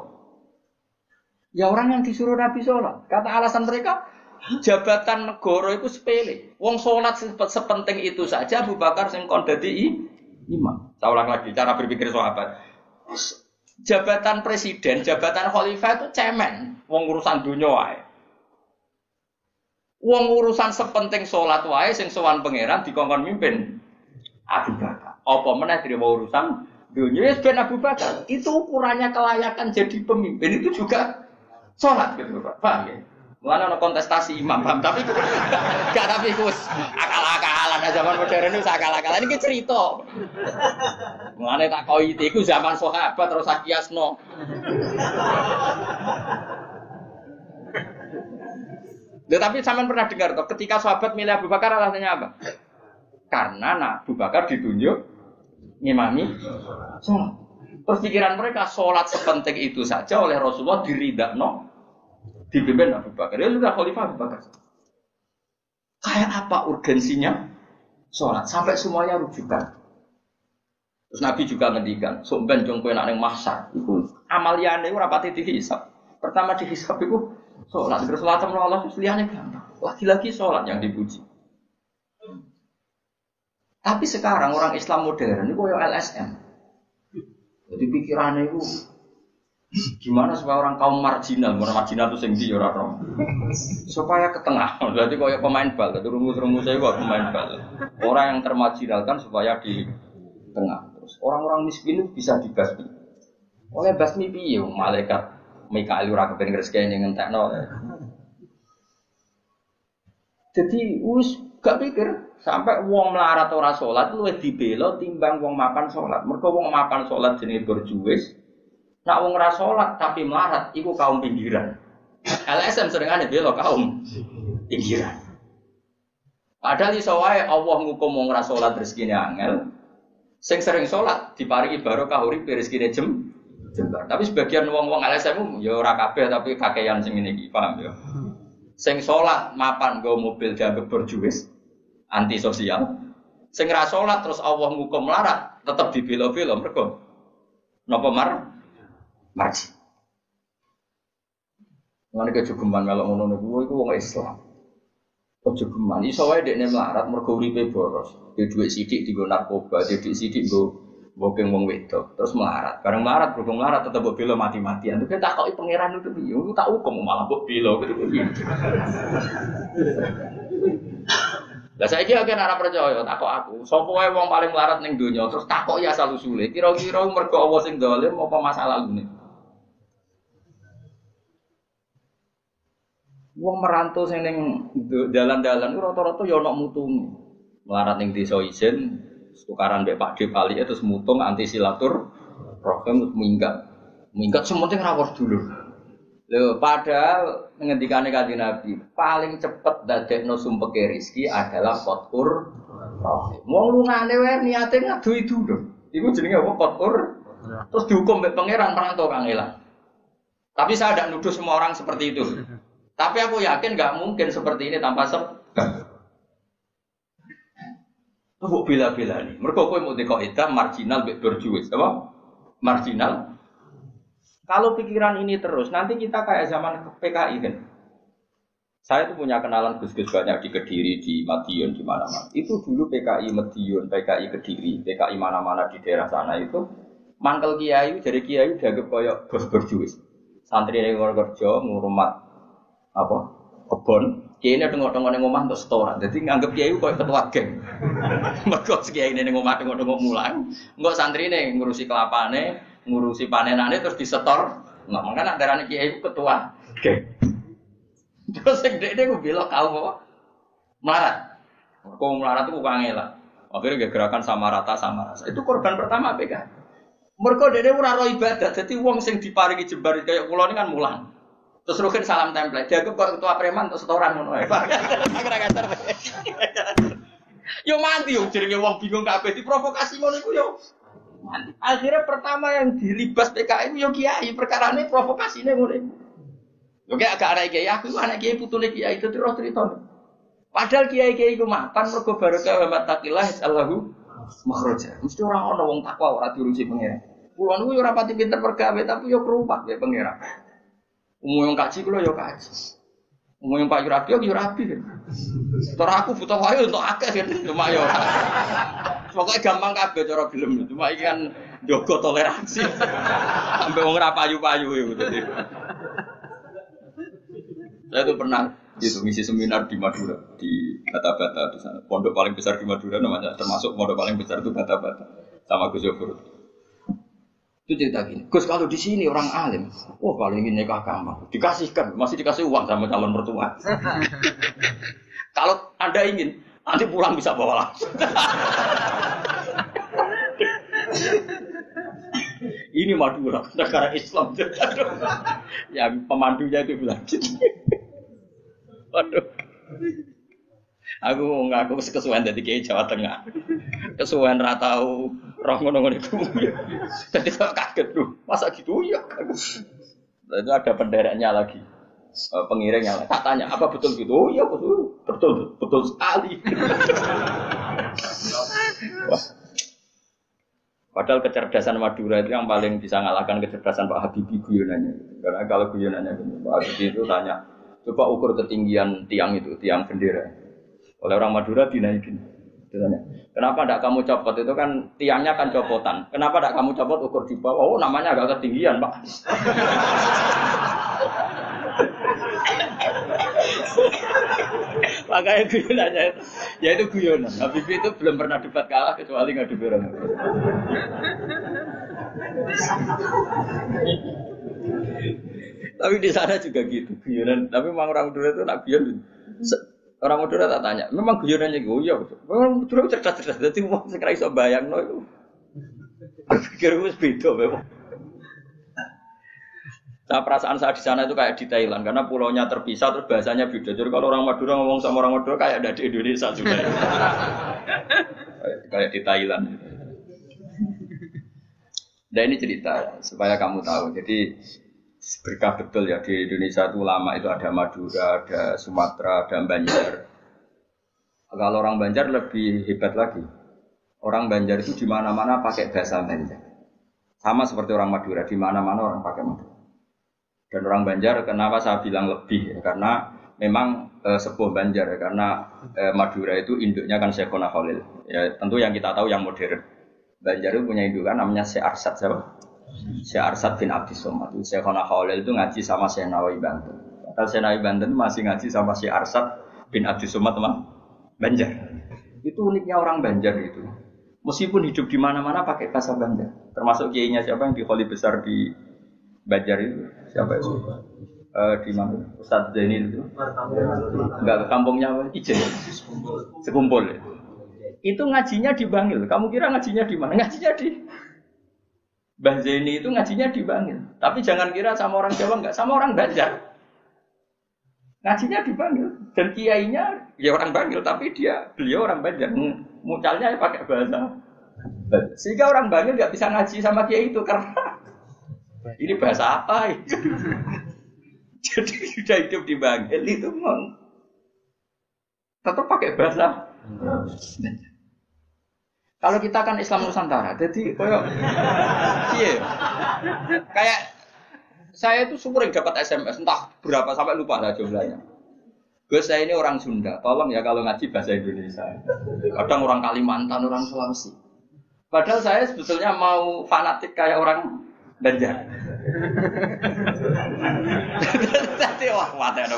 Ya orang yang disuruh Nabi sholat. Kata alasan mereka, jabatan negara itu sepele. Wong sholat sepenting itu saja. Abu Bakar sing kon dadi imam. Saya ulang lagi cara berpikir sahabat. Jabatan presiden, jabatan khalifah itu cemen. Wong urusan dunia wae. Wong urusan sepenting sholat wae sing sowan pangeran dikongkon mimpin Abu Bakar. Apa meneh terima urusan dunia wis ben Abu Bakar. Itu ukurannya kelayakan jadi pemimpin itu juga sholat gitu Pak. Paham ya? Mulane ana kontestasi imam, paham? Tapi gak tapi kus akal-akalan zaman modern itu akal-akalan iki cerita. Mulane tak koi iku zaman sahabat terus akiasno. Tapi sampean pernah dengar toh ketika sahabat milih Abu Bakar alasannya apa? Karena Abu Bakar ditunjuk ngimami sholat. Terus pikiran mereka sholat sepenting itu saja oleh Rasulullah diridakno dipimpin Abu Bakar. Ya sudah khalifah Abu Bakar. Kayak apa urgensinya sholat sampai semuanya rujukan. Terus Nabi juga ngendikan, "Somben jong kowe nek ning mahsyar iku amaliyane ora pati dihisab. Pertama dihisab iku sholat. Terus salat Allah liyane gampang. Lagi-lagi sholat yang dipuji. Tapi sekarang orang Islam modern itu koyo LSM. Jadi pikirannya itu gimana supaya orang kaum marginal itu sing ndi ora ora. Supaya ke tengah. Berarti koyo pemain bal, itu rumus-rumusnya kok pemain bal. Orang yang termarginalkan supaya di tengah. Terus orang-orang miskin itu bisa dibasmi. Oleh basmi piye malaikat Mikail ora kepen ngreseni ngentekno. Jadi wis gak pikir sampai wong melarat ora salat luwih dibela timbang wong mapan salat. Mergo wong mapan salat jenenge berjuwis. Nak wong ora salat tapi melarat iku kaum pinggiran. LSM seringane bela kaum pinggiran. Padahal iso wae Allah ngukum wong ora salat rezekine angel. Sing sering salat diparingi barokah urip rezekine jembar. Tapi sebagian wong-wong LSM ya ora kabeh tapi kakean sing ngene iki, paham ya. Sing salat mapan nggo mobil dianggap berjuwis. Antisosial. Sing ra salat terus Allah ngukum melarat, tetep dibela-bela mergo napa marji. Ngene kejogeman melok ngono niku iku wong Islam. Kejogeman iso wae dekne melarat mergo uripe boros. Dhe dhuwit sithik dienggo narkoba, dhe dhuwit sithik nggo bokeng wong wedok, terus melarat. Bareng melarat, berhubung melarat tetep mbok bela mati-matian. Itu kan takoki pangeran itu piye? Ku tak hukum malah mbok bela gitu piye. Lah saiki akeh ora percaya takok aku. Sapa wae wong paling melarat ning donya terus takoki asal usule. Kira-kira mergo Allah sing zalim apa masalah lune? Wong merantau sing ning dalan-dalan ku rata-rata ya ana mutunge. Melarat ning desa isin, tukaran mbek Pak Dep ali terus mutung anti silatur rahim minggat. Minggat sementing rawuh dulur. Lho padahal ngendikane Kanjeng Nabi, paling cepet dadekno sumpeke rezeki adalah qatur rahim. Wong lungane wae niate ngadui dulur. Iku jenenge apa qatur? Terus dihukum mbek pangeran merantau kangelan. Tapi saya tidak nuduh semua orang seperti itu. Tapi aku yakin enggak mungkin seperti ini tanpa sebab. Mbok bela-bela nih. Mergo kowe mau dikaidah marginal mbek berjuis, apa? Marginal. Kalau pikiran ini terus, nanti kita kayak zaman PKI kan. Saya tuh punya kenalan gus-gus banyak di Kediri, di Madiun, di mana-mana. Itu dulu PKI Madiun, PKI Kediri, PKI mana-mana di daerah sana itu mangkel kiai, dari kiai dianggap koyok bos berjuis. Santri yang kerja ngurmat apa? Kebon. Kiai ini tengok-tengok ning omah untuk setoran. Jadi nganggep kiai koyo ketua geng. Mergo kiai ini ning omah tengok-tengok mulang, engko santri ini ngurusi kelapane, ngurusi panenane terus disetor. Enggak mangkane antarane kiai ketua geng. Terus sing dekne ku belok kaum apa? Melarat. Mergo melarat itu kangelan. Akhirnya gerakan sama rata sama rasa. Itu korban pertama PK. Mergo dekne ora ro ibadah. Dadi wong sing diparingi jembar kaya kula ini kan mulang. Terus rukin salam template. Dia kok ketua preman untuk setoran ngono ae. Agar-agar. Yo mandi yo jenenge wong bingung kabeh diprovokasi ngono iku yo. Mandi. Akhirnya pertama yang dilibas PKI yo kiai, perkarane provokasine ngono iku. Yo kayak agak anak kiai aku anak kiai putune kiai itu terus cerita. Padahal kiai-kiai iku mapan mergo barokah wa mattaqillah Allahu makhraja. Mesti ora ana wong takwa ora diurusi pangeran. Kulo niku yo ora pati pinter pergawe tapi yo kerumat ya pangeran. Umum yang kaji kulo yo kaji. Umum yang Pak Yurabi yo rabi. Ora aku butuh wae untuk akeh cuma yo. Pokoke gampang kabeh cara gelem. Cuma iki kan njogo toleransi. Sampai wong ora payu-payu iku dadi. Saya tuh pernah gitu ngisi seminar di Madura, di Bata-Bata di sana. Pondok paling besar di Madura namanya, termasuk pondok paling besar itu Bata-Bata sama Gus Yofur. Itu cerita gini, Gus kalau di sini orang alim, oh paling ingin nikah gampang, dikasihkan, masih dikasih uang sama calon mertua. Kalau Anda ingin, nanti pulang bisa bawa langsung. Ini Madura, negara Islam. Yang pemandunya itu bilang gitu. Waduh. Aku ngaku kesuwen dadi kiai Jawa Tengah. Kesuwen ra tau roh ngono-ngono iku. Dadi kok kaget lho. Masa gitu ya? Itu ada pendereknya lagi. Pengiringnya lagi. Tak tanya, apa betul gitu? Oh iya betul. Betul sekali. Wah. Padahal kecerdasan Madura itu yang paling bisa ngalahkan kecerdasan Pak Habibie guyonannya. Karena kalau guyonannya Pak Habibie itu tanya, coba ukur ketinggian tiang itu, tiang bendera. Oleh orang Madura dinaikin. Ditanya, kenapa tidak kamu copot? Itu kan tiangnya kan copotan. Kenapa tidak kamu copot ukur di bawah? Oh, namanya agak ketinggian, Pak. Makanya guyonannya itu, ya itu guyonan. Habibie itu belum pernah debat kalah kecuali ngadu orang. Tapi di sana juga gitu guyonan. Tapi memang orang Madura itu nak guyon. Orang Madura tak tanya, memang guyonannya gue ya. Memang Madura cerdas-cerdas. Jadi mau sekarang iso bayangno itu. Pikir gue beda memang. Nah, perasaan saya di sana itu kayak di Thailand karena pulaunya terpisah terus bahasanya beda. Jadi kalau orang Madura ngomong sama orang Madura kayak ada di Indonesia juga. Kayak di Thailand. Dan ini cerita supaya kamu tahu. Jadi berkah betul ya di Indonesia itu lama itu ada Madura, ada Sumatera, ada Banjar. Kalau orang Banjar lebih hebat lagi. Orang Banjar itu di mana-mana pakai bahasa Banjar. Sama seperti orang Madura, di mana-mana orang pakai Madura. Dan orang Banjar, kenapa saya bilang lebih? Ya, karena memang sebuah Banjar, ya, karena Madura itu induknya kan Syekhona Khalil. Ya, tentu yang kita tahu yang modern. Banjar itu punya indukan namanya Syekh Arsad, siapa? Syekh Arsad bin Abdis Somad. Syekhona Khalil itu ngaji sama Syekh Nawawi Banten. Padahal Syekh Nawawi Banten masih ngaji sama Syekh Arsad bin Abdis Somad sama Banjar. Itu uniknya orang Banjar itu. Meskipun hidup di mana-mana pakai bahasa Banjar. Termasuk kiainya siapa yang di Kholi besar di Banjar itu? Siapa itu? Di mana? Ustadz Zainil itu? Enggak, kampungnya apa? Ijen. Sekumpul. Ya. Itu ngajinya di Bangil. Kamu kira ngajinya di mana? Ngajinya di Mbah Zaini itu ngajinya di Bangil. Tapi jangan kira sama orang Jawa, enggak, sama orang Banjar. Ngajinya di Bangil. Dan kiainya ya orang Bangil, tapi beliau orang Banjar. Mucalnya pakai bahasa. Sehingga orang Bangil enggak bisa ngaji sama kiai itu karena ini bahasa apa? Jadi sudah hidup di Bangil itu tetap pakai bahasa. Kalau kita kan Islam Nusantara, jadi kayak saya itu sering dapat SMS entah berapa sampai lupa lah jumlahnya. Gus, saya ini orang Sunda, tolong ya kalau ngaji bahasa Indonesia. Kadang orang Kalimantan, orang Sulawesi. Padahal saya sebetulnya mau fanatik kayak orang Banjar. Tapi wah mati ada.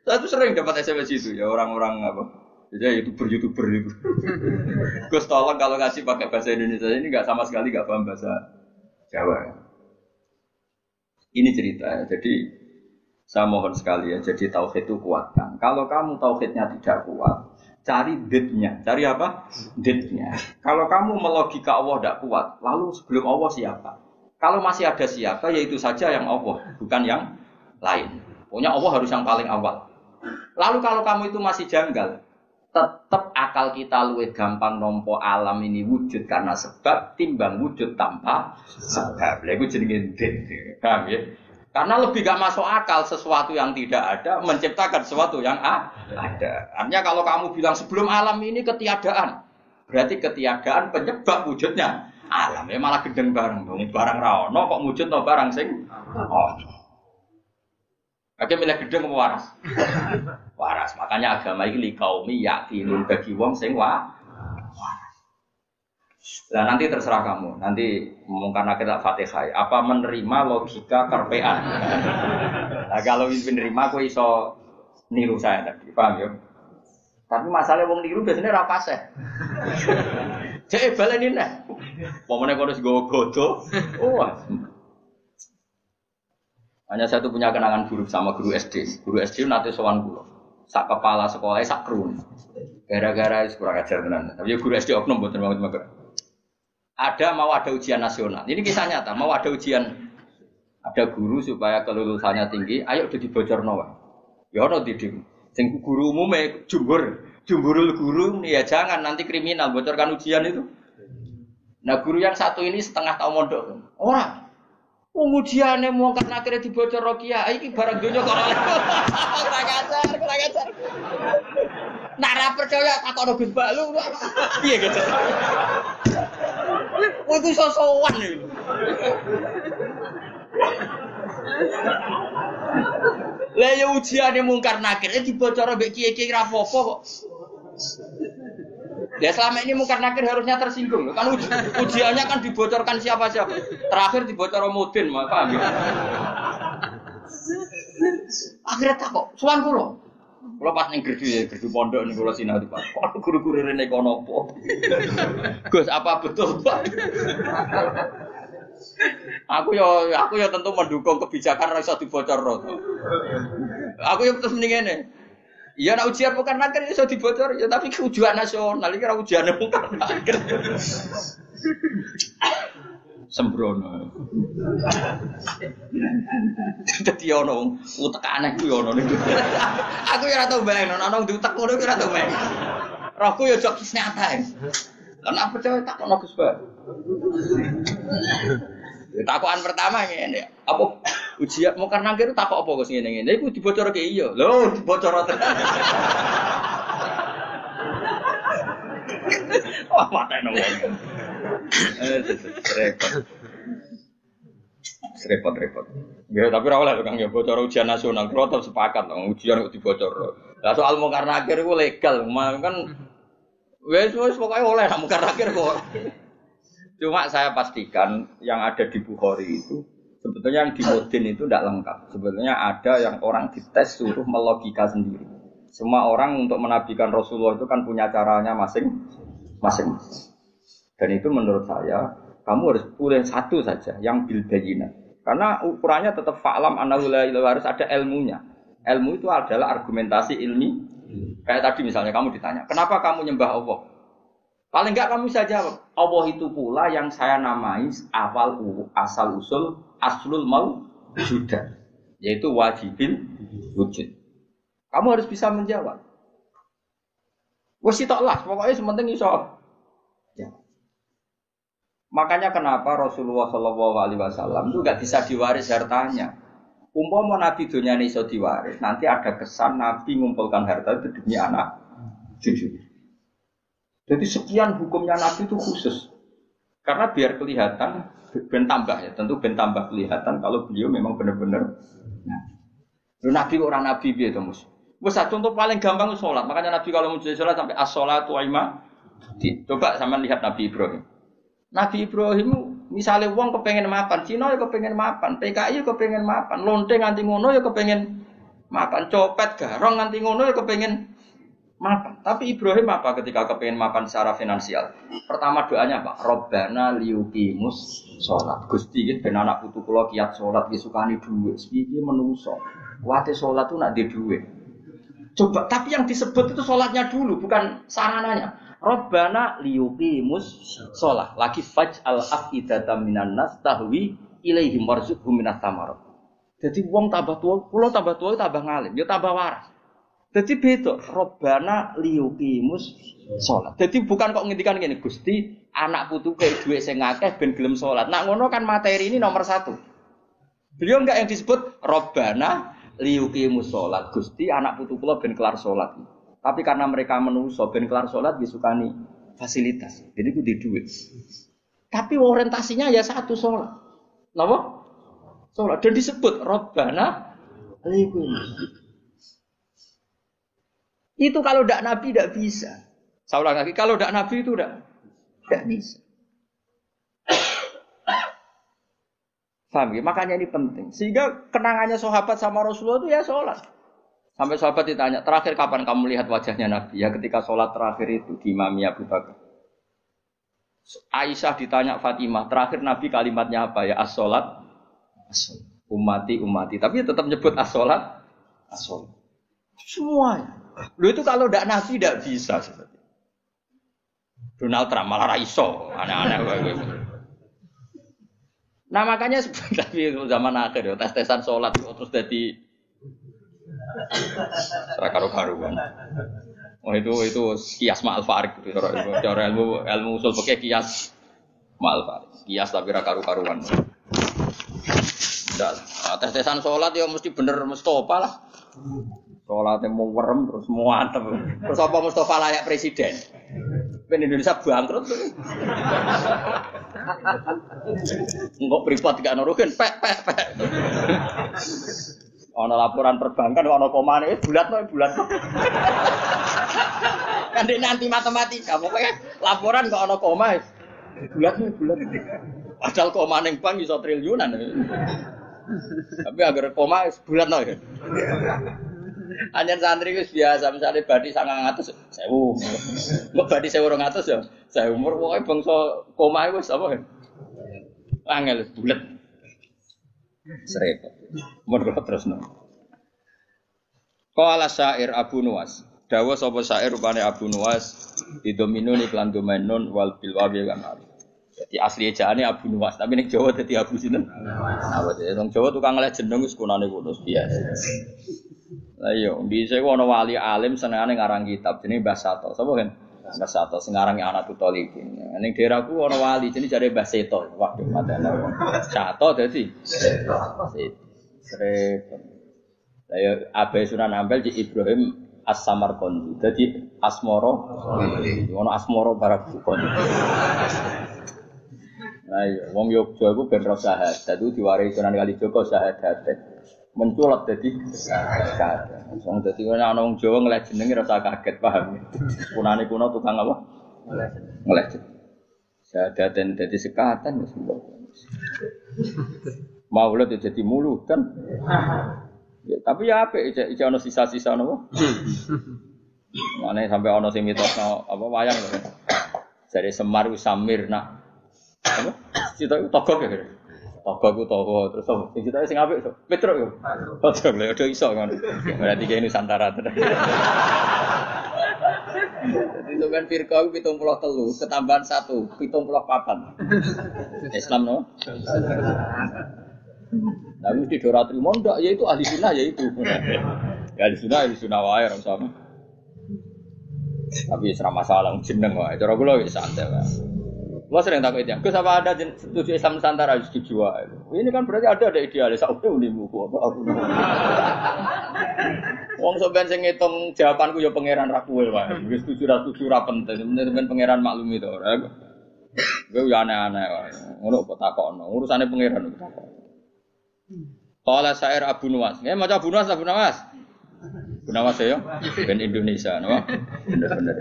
Saya tuh sering dapat SMS itu ya orang-orang apa? Ya YouTuber itu. Gus tolong kalau ngasih pakai bahasa Indonesia ini nggak sama sekali nggak paham bahasa Jawa. Ini cerita. Jadi saya mohon sekali ya. Jadi tauhid itu kuatkan. Kalau kamu tauhidnya tidak kuat, cari ditnya. Cari apa? Ditnya. Kalau kamu melogika Allah tidak kuat, lalu sebelum Allah siapa? Kalau masih ada siapa, yaitu saja yang Allah, bukan yang lain. Pokoknya Allah harus yang paling awal. Lalu kalau kamu itu masih janggal, tetap akal kita luwih gampang nompo alam ini wujud karena sebab timbang wujud tanpa sebab. Lha iku jenenge dit. Paham ya? Karena lebih gak masuk akal sesuatu yang tidak ada menciptakan sesuatu yang ada. Artinya kalau kamu bilang sebelum alam ini ketiadaan, berarti ketiadaan penyebab wujudnya alam. Ya malah gendeng bareng. Barang ra ono kok wujud no barang sing ono. Oke, milih gedeng apa waras? Waras. Makanya agama ini likaumi yakinun bagi wong sing waras. Nah nanti terserah kamu. Nanti karena kita Fatihah. Apa menerima logika kerpean? Nah kalau menerima, aku iso niru saya tadi. Paham ya? Tapi masalah wong niru biasanya rapase. Cek balenin nih. Pokoknya kalau godo. Hanya saya tuh punya kenangan buruk sama guru SD. Guru SD nanti sowan kula. Sak kepala sekolahnya sak krun. Gara-gara kurang ajar tenan. Tapi guru SD oknum mboten banget. Mau ada ujian nasional. Ini kisah nyata, mau ada ujian. Ada guru supaya kelulusannya tinggi, ayo udah dibocorno wae. Ya ono didik. Sing guru umume jumburul guru ya jangan nanti kriminal bocorkan ujian itu. Nah, guru yang satu ini setengah tahun mondok. Ora. Ujiane mau karena akhirnya dibocor Rokia, iki barang donya kok ora ngajar. Nak ra percaya takono Gus Balu. Piye gitu. Kowe iso sowan iki. Lah ya ujiane mungkar nakir dibocor mbek kiye-kiye ra apa-apa kok. Ya selama ini mungkar nakir harusnya tersinggung. Kan ujiannya kan dibocorkan siapa-siapa. Terakhir dibocor Mudin, paham ya? Akhirnya tak kok, sowan kula. Kula pas ning gerdu pondok ning kula sinau Pak. Kok guru-guru rene kono apa? Gus, apa betul, Pak? Aku ya tentu mendukung kebijakan ora iso dibocorno. Aku ya terus mending ngene. Iya nak ujian bukan nakir iso dibocor ya tapi ujian nasional iki ora ujiane bukan nakir. Sembrono. Dadi ono utek aneh kuwi ono niku. Aku ya ora tau bayangno ana diutek ngono kuwi ora tau bayang. Rohku ya jok nyata. Lah nek percaya tak ono Gus Ba. Takokan pertama ngene, apa ujian mau karena kira takok apa Gus ngene-ngene iku dibocorke iya. Lho, dibocor tenan. Wah, patene wong. Repot. Ya tapi ora oleh Kang ya bocor ujian nasional, kalau tetap sepakat ujian kok dibocor. Lah soal mungkar nakir itu legal, kan wis pokoke oleh mungkar nakir kok. Cuma saya pastikan yang ada di Bukhari itu sebetulnya yang di Mudin itu tidak lengkap. Sebetulnya ada yang orang dites suruh melogika sendiri. Semua orang untuk menabikan Rasulullah itu kan punya caranya masing-masing. Dan itu menurut saya kamu harus pilih satu saja yang bil bayyinah. Karena ukurannya tetap fa'lam annahu la ilaha harus ada ilmunya. Ilmu itu adalah argumentasi ilmi. Kayak tadi misalnya kamu ditanya, kenapa kamu nyembah Allah? Paling enggak kamu bisa jawab, Allah itu pula yang saya namai asal usul aslul mawjudah, yaitu wajibil wujud. Kamu harus bisa menjawab. Wes tok lah, pokoknya sementing iso. Ya. Makanya kenapa Rasulullah SAW itu nggak bisa diwaris hartanya. Umpama Nabi dunia ini iso diwaris, nanti ada kesan Nabi mengumpulkan harta itu demi anak cucu. Jadi sekian hukumnya Nabi itu khusus. Karena biar kelihatan, ben tambah ya, tentu ben tambah kelihatan kalau beliau memang benar-benar. Nabi orang Nabi biar itu mus. Contoh paling gampang itu sholat. Makanya Nabi kalau mau sholat sampai as-sholatu aima. Coba sama lihat Nabi Ibrahim. Nabi Ibrahim misalnya wong kepengen mapan, Cina ya kepengen mapan, PKI ya kepengen mapan, lonte nganti ngono ya kepengen mapan, copet garong nganti ngono ya kepengen mapan. Tapi Ibrahim apa ketika kepengen mapan secara finansial? Pertama doanya apa? Robbana liyuqimus sholat. Gusti iki ben anak putu kula kiat sholat iki sukani dhuwit. Iki menungso. Kuwate sholat tuh nak di dhuwit. Coba, tapi yang disebut itu sholatnya dulu, bukan sarananya. Robbana liyuqimus sholat. Lagi faj'al af'idatam minan nas tahwi ilaihim warzuqhum minas thamarat. Jadi wong tambah tua, kula tambah tua tambah ngalim, ya tambah waras. Jadi beda, Robbana liyuqimus sholat. Jadi bukan kok ngendikan gini, Gusti anak putu kayak duwe sing akeh ben gelem sholat. Nah ngono kan materi ini nomor 1. Beliau enggak yang disebut Robbana liyuqimus sholat. Gusti anak putu kula ben kelar sholat. Tapi karena mereka menungso ben kelar sholat disukani fasilitas. Jadi itu di duit. Tapi orientasinya ya satu sholat. Napa? Sholat. Dan disebut Robbana liyuqimus. Itu kalau tidak Nabi tidak bisa. Saya ulang lagi, kalau tidak Nabi itu tidak bisa. Paham ya? Makanya ini penting. Sehingga kenangannya sahabat sama Rasulullah itu ya sholat. Sampai sahabat ditanya, terakhir kapan kamu lihat wajahnya Nabi? Ya ketika sholat terakhir itu di Imami Abu Bakar. Aisyah ditanya Fatimah, terakhir Nabi kalimatnya apa ya? As-sholat, ummati. Tapi tetap nyebut as-sholat, semuanya. Lu itu kalau tidak Nabi tidak bisa. Donald Trump malah raiso, aneh-aneh. Nah makanya sebenarnya zaman akhir ya, tes-tesan sholat terus jadi karu-karuan. Oh itu kias ma'al farik gitu. Cara ilmu usul pakai kias ma'al farik. Kias tapi karu-karuan. Tes-tesan sholat ya mesti bener Mustafa lah. Sholatnya mau werem terus mau antep. Terus apa Mustafa layak presiden? Ben Indonesia bangkrut tuh. Enggak privat gak nurukin, pek. Ono laporan perbankan, ono komane, bulat. Kan dia nanti matematika, pokoknya laporan kok ono koma, bulat. Padahal koma neng bank iso triliunan. Tapi agar koma bulat no. Anjen santri wis biasa, misalnya badi 900, 1000. Mbok badi 1200 ya. Saya umur pokoke bangsa koma wis apa. Angel bulet. Serepot. Mun kula terusno. Qala syair Abu Nuwas. Dawa sapa syair rupane Abu Nuwas didominuni iklan domainun wal bilwawi kan. Jadi asli ejaane Abu Nuwas, tapi nek Jawa dadi Abu sinten? Apa dadi wong Jawa tukang ngeleh jeneng wis kunane kudu biasa. Lah iya, bisa ku ana wali alim senengane ngarang kitab jenenge Mbah Sato. Sapa kan? Mbah Sato sing ngarangi anak Talibin. Ning daerahku ana wali jenenge jare Mbah Seto. Waduh, madana. Sato dadi Seto. Lah ya Abai Sunan Ampel di Ibrahim As-Samarqandi. Dadi Asmara. Ono Asmara Barak Bukhari. Nah iya, wong Yogya iku ben ro syahadat itu diwarai Sunan Kalijaga syahadat. Menculot dadi syahadat. Wong dadi ana wong Jawa ngeleh jenenge rasa kaget paham. Punane kuno tukang apa? Ngeleh. Syahadaten dadi sekatan wis. Maulid jadi mulutan. Ya, tapi ya apik iki ana sisa-sisa napa? Mane sampai ana sing mitosno apa wayang lho. Jare Semar wis Samir nak apa? Cita iku togok ya. Togok ku togo terus sing cita sing apik Petruk yo. Ojo lho ojo iso ngono. Berarti kene Nusantara tenan. Jadi sampean firqa ku 73 ketambahan 1 74. Islam no? Nah, mesti dora trimo ndak ya itu ahli sunnah ya itu. Ya ahli sunnah wae ora sama. Tapi ora masalah jeneng wae. Cara kula wis santai wae. Kula sering takut ya. Gus apa ada setuju Islam Nusantara harus dijual. Ini kan berarti ada idealis sak unimu kok aku. Wong sampean sing ngitung jawabanku ya pangeran ra kowe wae. Wis setuju ra penting. Bener-bener pangeran maklumi to. Gue ya aneh-aneh wae. Ngono kok takokno. Urusane pangeran kok takok. Qala syair Abu Nuwas. Nggih maca Abu Nuwas. Abu Nuwas ya. Ben Indonesia, no. Bener-bener.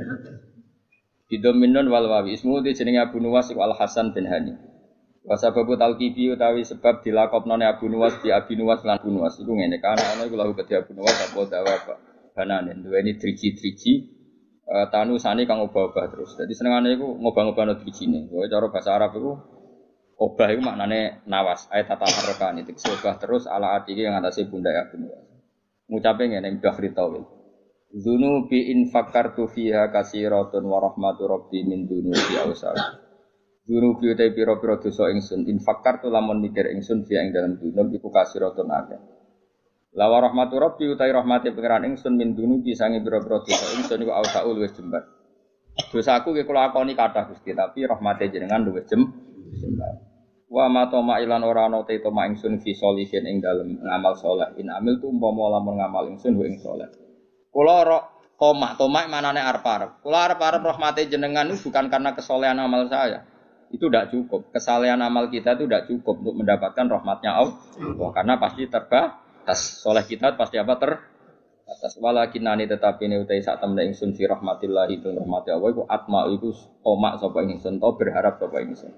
Bidominun wal wawi ismu di jenenge Abu Nuwas iku Al Hasan bin Hani. Wa sababu talqibi utawi sebab dilakopnone Abu Nuwas di Abi Nuwas lan Abu Nuwas iku ngene kana ana iku lahu kedhi Abu Nuwas apa dawa apa. Banane duweni driji-driji tanu sani kang obah-obah terus. Dadi senengane iku ngobah-ngobahno drijine. Kowe cara bahasa Arab iku obah itu maknanya nawas, ayat tata harokani, obah terus ala atihi yang atasnya bunda ya benar. Ngucapin ngene mbah Ritawil. Dzunubi in fakartu fiha kasiratun wa rahmatu rabbi min dzunubi awsal. Dzunubi utai pira-pira dosa ingsun in fakartu lamun mikir ingsun fiha ing dalam dzunub iku kasiratun akeh. La wa rahmatu rabbi utai rahmate pangeran ingsun min dzunubi sange pira-pira dosa ingsun iku awsal luwih jembar. Dosaku ki kula akoni kathah Gusti tapi rahmate jenengan luwih jembar. Wa ma toma ilan ora ana te toma ingsun fi sholihin ing dalem ngamal saleh in amil tu umpama lamun ngamal ingsun wa ing saleh kula ora toma manane arep-arep kula arep-arep rahmate jenengan itu bukan karena kesolehan amal saya itu tidak cukup kesalehan amal kita itu tidak cukup untuk mendapatkan rahmatnya Allah karena pasti terbatas soleh kita pasti apa terbatas walakinani tetapi ne utai sak temne ingsun fi rahmatillah itu rahmati Allah iku atma iku toma sapa ingsun to berharap sapa ingsun.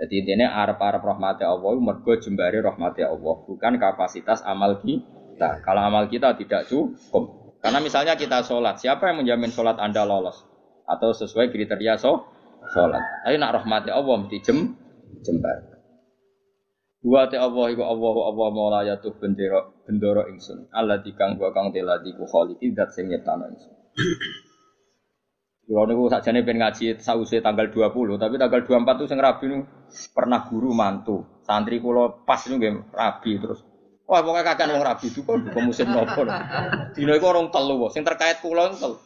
Jadi intinya arep-arep rahmati Allah mergo jembare rahmati Allah bukan kapasitas amal kita. Kalau amal kita tidak cukup. Karena misalnya kita sholat, siapa yang menjamin sholat Anda lolos atau sesuai kriteria sholat? Tapi nak rahmati Allah mesti jembar. Dua te Allah iku Allah maula yatuh bendera ingsun. Allah dikang gua kang teladi ku khaliqi zat sing nyiptano ingsun. Kalau niku sakjane pengen ngaji sause tanggal 20, tapi tanggal 24 itu sing rabi niku pernah guru mantu. Santri kula pas niku nggih rabi terus. Wah, pokoke kakean wong rabi duka musim nopo. Dina iku orang telu sing terkait kula entel.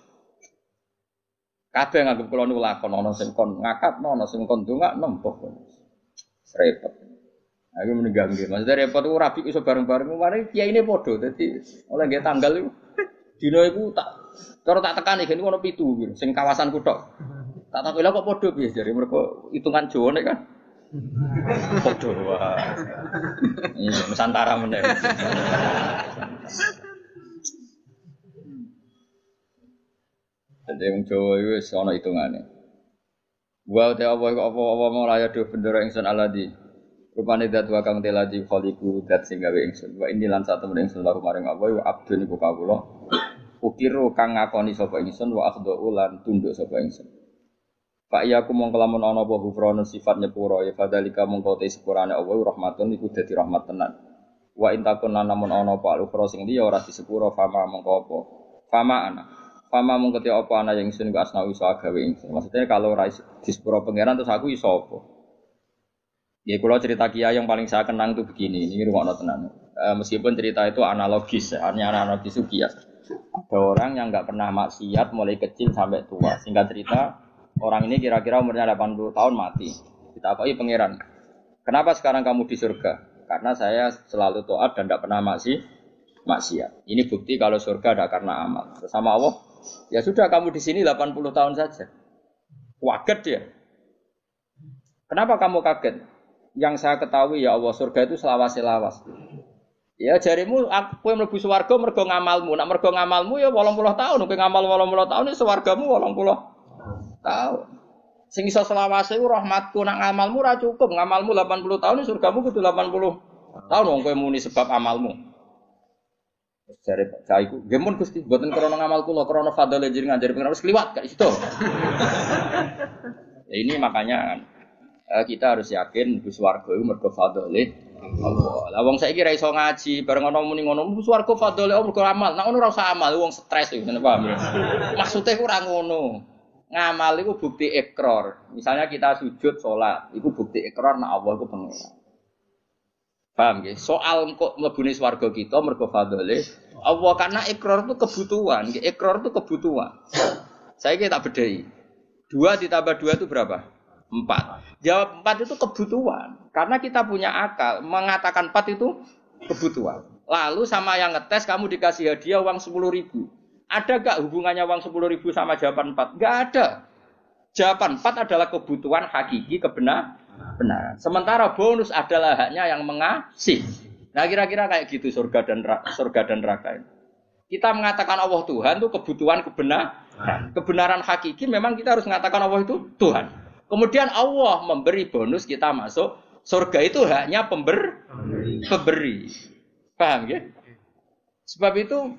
Kabeh nganggep kula niku lakon ana sing kon ngakatno, ana sing kon ndongakno mbok. Repot. Aku meninggal nggih. Maksudnya repot ku rabi iso bareng-bareng mari kiyaine padha. Dadi oleh nggih tanggal iku dina iku cara tak tekani gene ono 7 gitu, sing kawasanku tok. Tak takok lha kok padha piye jare mergo hitungan Jawa nek kan. Padha wae. Iya, Nusantara meneh. Dadi wong Jawa iku wis ana hitungane. Wa ta apa mau layak do bendera ingsun aladi. Rupane dat wa kang teladi khaliqu dat sing gawe ingsun. Wa ini lan satu ingsun laku maring apa wa abdun iku kawula. Ukiru kang ngakoni sapa ingsun wa akhdhu lan tunduk sapa ingsun. Fa iya ku mongko lamun ana apa gufrana sifat nyepuro ya fadzalika mongko te sepurane Allah rahmatun iku dadi rahmat tenan. Wa intakun lan namun ana apa alukra sing liya ora disepuro fama mongko apa. Fama mongko te apa ana yang ingsun ku asna iso gawe ingsun. Maksudnya kalau ora disepuro pangeran terus aku iso apa. Ya kalau cerita kiai yang paling saya kenang itu begini, ini rungokno tenan. Meskipun cerita itu analogis, artinya analogis itu kias. Ada orang yang enggak pernah maksiat mulai kecil sampai tua. Singkat cerita, orang ini kira-kira umurnya 80 tahun mati. Ditakoi pangeran, kenapa sekarang kamu di surga? Karena saya selalu taat dan tidak pernah maksiat. Ini bukti kalau surga ada karena amal. Sama Allah, ya sudah kamu di sini 80 tahun saja. Kaget dia. Kenapa kamu kaget? yang saya ketahui ya Allah, surga itu selawas-selawas. Ya jarimu kowe mlebu swarga mergo ngamalmu. Nek mergo ngamalmu ya 80 tahun, kowe ngamal 80 tahun ya swargamu 80 tahun. Sing iso selawase ku rahmatku, nek ngamalmu ora cukup, ngamalmu 80 tahun ya surgamu kudu 80 tahun wong kowe muni sebab amalmu. Jare Pak Cai ku, nggih mun Gusti, mboten krana ngamal kula, krana fadhole jenengan jare pengen wis kliwat gak sido. Ya ini makanya kita harus yakin mlebu swarga iku mergo fadhole Allah. Lah wong saiki ra iso ngaji, bareng ana muni ngono, swarga fadhole Allah mergo amal. Nek ngono ora usah amal, wong stres iku, paham ya? Maksude ku ora ngono. Ngamal iku bukti ikrar. Misalnya kita sujud salat, iku bukti ikrar nek Allah iku pengen. Paham nggih? Soal kok mlebune swarga kita mergo fadhole Allah karena ikrar itu kebutuhan, ikrar itu kebutuhan. Saiki tak bedhei. 2 ditambah 2 itu berapa? 4. Jawab 4 itu kebutuhan. Karena kita punya akal, mengatakan 4 itu kebutuhan. Lalu sama yang ngetes kamu dikasih hadiah uang 10.000. Ada gak hubungannya uang 10.000 sama jawaban 4? Gak ada. Jawaban 4 adalah kebutuhan hakiki kebenaran. Sementara bonus adalah haknya yang mengasih. Nah kira-kira kayak gitu surga dan neraka ini. Kita mengatakan Allah Tuhan itu kebutuhan kebenaran. Kebenaran hakiki memang kita harus mengatakan Allah itu Tuhan. Kemudian Allah memberi bonus kita masuk surga itu haknya pemberi. Paham ya? Sebab itu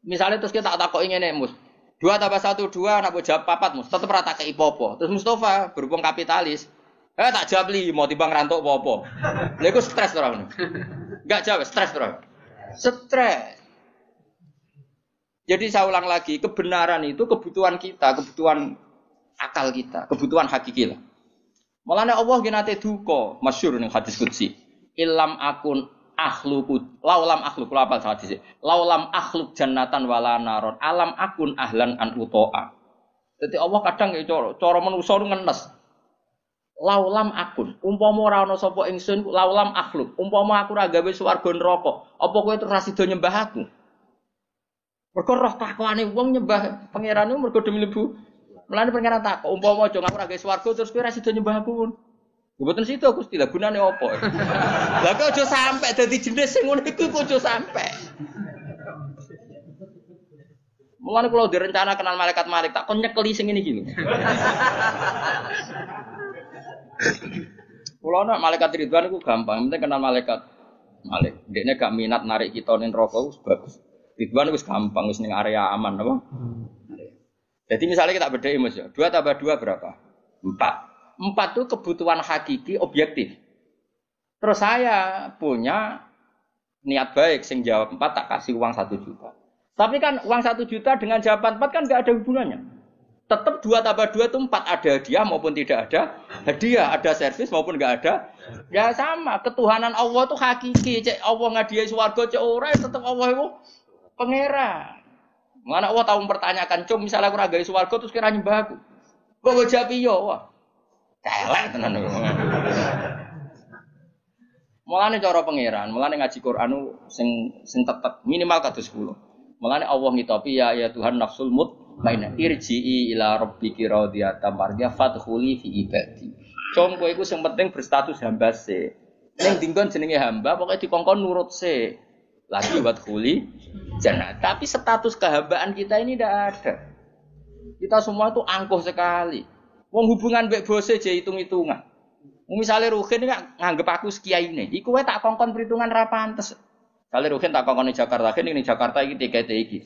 misalnya terus kita tak takoki ngene Mus. 2 tambah 1 2 nek jawab 4 Mus, tetep ora tak kei apa-apa. Terus Mustafa berhubung kapitalis, tak jawab 5 timbang rantuk apa-apa. Lha iku stres ora ngono. Enggak jawab, stres ora. Stres. Jadi saya ulang lagi, kebenaran itu kebutuhan kita, kebutuhan akal kita, kebutuhan hakiki lah. Mulane Allah ki nate duka, masyhur ning hadis qudsi. Illam akun akhluqu laulam akhluk kula apa hadis. Laulam akhluk jannatan wala naron, alam akun ahlan an utoa. Dadi Allah kadang cara manusa nu ngenes. Laulam akun, umpama ora ana sapa ingsun laulam akhluk, umpama aku ora gawe swarga neraka, apa kowe terus sida nyembah aku? Mergo roh takwane wong nyembah pangerane mergo demi mlebu. Mulane pangeran takok, umpama aja aku ora gawe swarga terus kowe ora sida nyembah aku. Mboten sida Gusti, lha gunane apa? Lah kok aja sampe dadi jenis sing ngono iku kok aja sampe. Mulane kula direncana kenal malaikat tak kon nyekeli sing ngene iki lho. Kula nek malaikat Ridwan iku gampang, penting kenal malaikat Malik. Dekne gak minat narik kita ning neraka wis bagus. Ridwan wis gampang, wis ning area aman apa? Jadi misalnya kita bedai Mas ya, 2 tambah 2 berapa? 4. 4 itu kebutuhan hakiki objektif. Terus saya punya niat baik, sing jawab 4 tak kasih uang 1 juta. Tapi kan uang 1 juta dengan jawaban 4 kan nggak ada hubungannya. Tetap 2 tambah 2 itu 4, ada hadiah maupun tidak ada hadiah, ada servis maupun nggak ada. Ya sama, ketuhanan Allah itu hakiki. Cek Allah ngadiai swarga cek ora tetap Allah itu pangeran. Mana Allah tahu mempertanyakan, "Cum, misalnya aku ora gawe swarga terus kira nyembah aku." Kok jawab iya, wah. Celek tenan. Mulane cara pangeran, mulane ngaji Quran sing tetep minimal kados 10. Mulane Allah ngitopi ya Tuhan nafsul mutmainnah irji'i ila rabbiki radiyatan mardiyah fadkhuli fi ibadi. Cum kowe iku sing penting berstatus hamba se. Ning dinggon jenenge hamba pokoke dikongkon nurut se. Lagi buat kuli jannah. Tapi status kehambaan kita ini tidak ada. Kita semua itu angkuh sekali. Wong hubungan mbek bose je hitung-hitungan. Misalnya Ruhin nganggep aku sekiai ini, iku wae tak kongkon perhitungan ra pantes. Kali Ruhin tak kongkon di Jakarta, ning Jakarta iki TKT iki.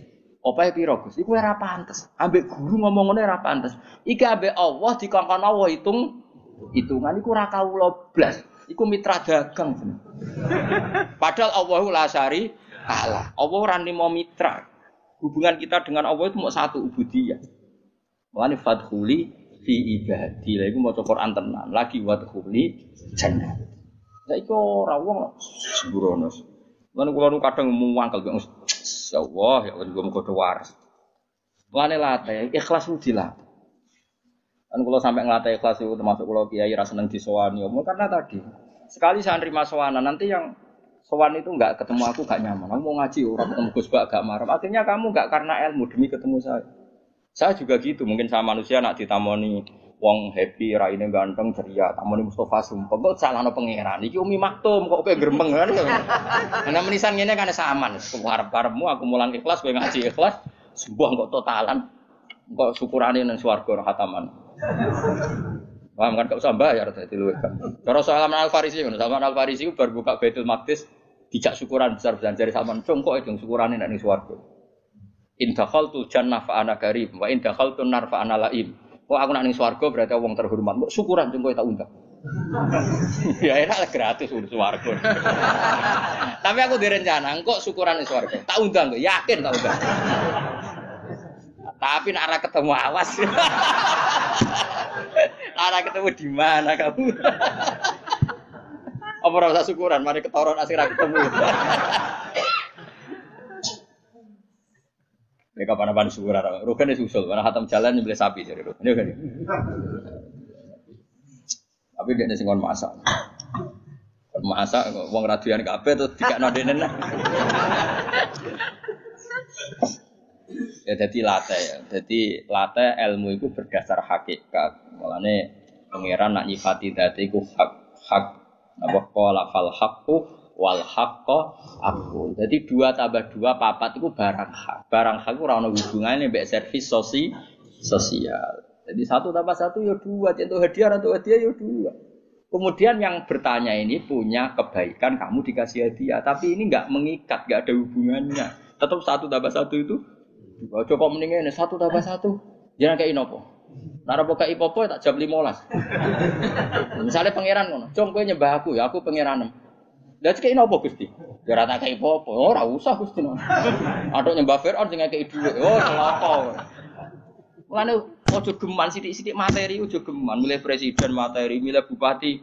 Opahe piro Gus? Iku ora pantes. Ambek guru ngomong ngene ora pantes. Iki ambek Allah dikongkon Allah hitungan iku ora kawula blas. Iku mitra dagang. Padahal Allahu la syari Allah. Allah ora nimo mitra. Hubungan kita dengan Allah itu mau satu ubudiyah. Mulane fadkhuli fi ibadi. Lha iku maca Quran tenan. Lagi wadkhuli jannah. Lah iku ora wong sembrono. Mulane kula nu kadang muangkel ya Allah, ya Allah muga waras. Mulane latih ikhlas dilatih. Kan kalau sampai ngelatih ikhlas itu termasuk kalau kiai rasa seneng disowani, karena tadi sekali saya nerima sowanan nanti yang sowan itu nggak ketemu aku gak nyaman. Kamu mau ngaji orang ketemu Gus Bak gak marah. Akhirnya kamu nggak karena ilmu demi ketemu saya. Saya juga gitu. Mungkin sama manusia nak ditamoni wong happy, raine ganteng, ceria, tamune Mustofa sumpah. Kok salahno pangeran. Iki Umi Maktum kok kowe gremeng kan. Ana menisan ngene kan saman. Arep-arepmu aku mulang ikhlas kowe ngaji ikhlas. Sembuh kok totalan. Kok syukurane nang swarga khataman. Paham kan gak usah bayar dadi luwih kan. Cara Salman Al-Farisi ngono, Salman Al-Farisi ku bar buka Baitul Maqdis dijak syukuran besar-besaran jare Salman, "Cung kok edung syukurane nek ning swarga." In dakhaltul jannah fa ana karim wa in dakhaltun nar fa ana laim. Kok aku nek ning swarga berarti wong terhormat. Kok syukuran cung kowe tak undang. Ya enak lah gratis urus swarga. Tapi aku direncana engko syukuran ning swarga. Tak undang kok, yakin tak undang. Tapi nek ora ketemu awas. Ora ketemu di mana kamu? Apa ora usah syukuran, mari ketoron asik ra ketemu. Nek kapan-kapan syukuran, Rugen wis usul, ana khatam jalan nyembelih sapi jare Rugen. Ini kan. Tapi dia sing kon masak. Masak wong radian kabeh terus dikakno denen. Ya jadi latte ya. Jadi latte ilmu itu berdasar hakikat. Mulane pangeran nak nyifati dadi iku hak apa qala fal haqqu wal haqqo aku. Jadi 2 tambah 2 4 itu barang hak. Barang hak ora ono hubungane mbek servis sosial. Jadi 1 tambah 1 ya 2, contoh hadiah atau hadiah ya 2. Kemudian yang bertanya ini punya kebaikan kamu dikasih hadiah, tapi ini enggak mengikat, enggak ada hubungannya. Tetap 1 tambah 1 itu coba mendingan 1 tambah 1 jangan kayak inopo. Nara poka ipopo tak jam 15. Misalnya pangeran ngono, "Cung kowe nyembah aku ya, aku pangeran." Lah cek inopo Gusti? Ya ora tak kei ipopo. Ora usah Gusti. Atok nyembah Firaun sing ngekeki dhuwit. Oh, celaka. Mulane ojo geman sithik-sithik materi, ojo geman milih presiden materi, milih bupati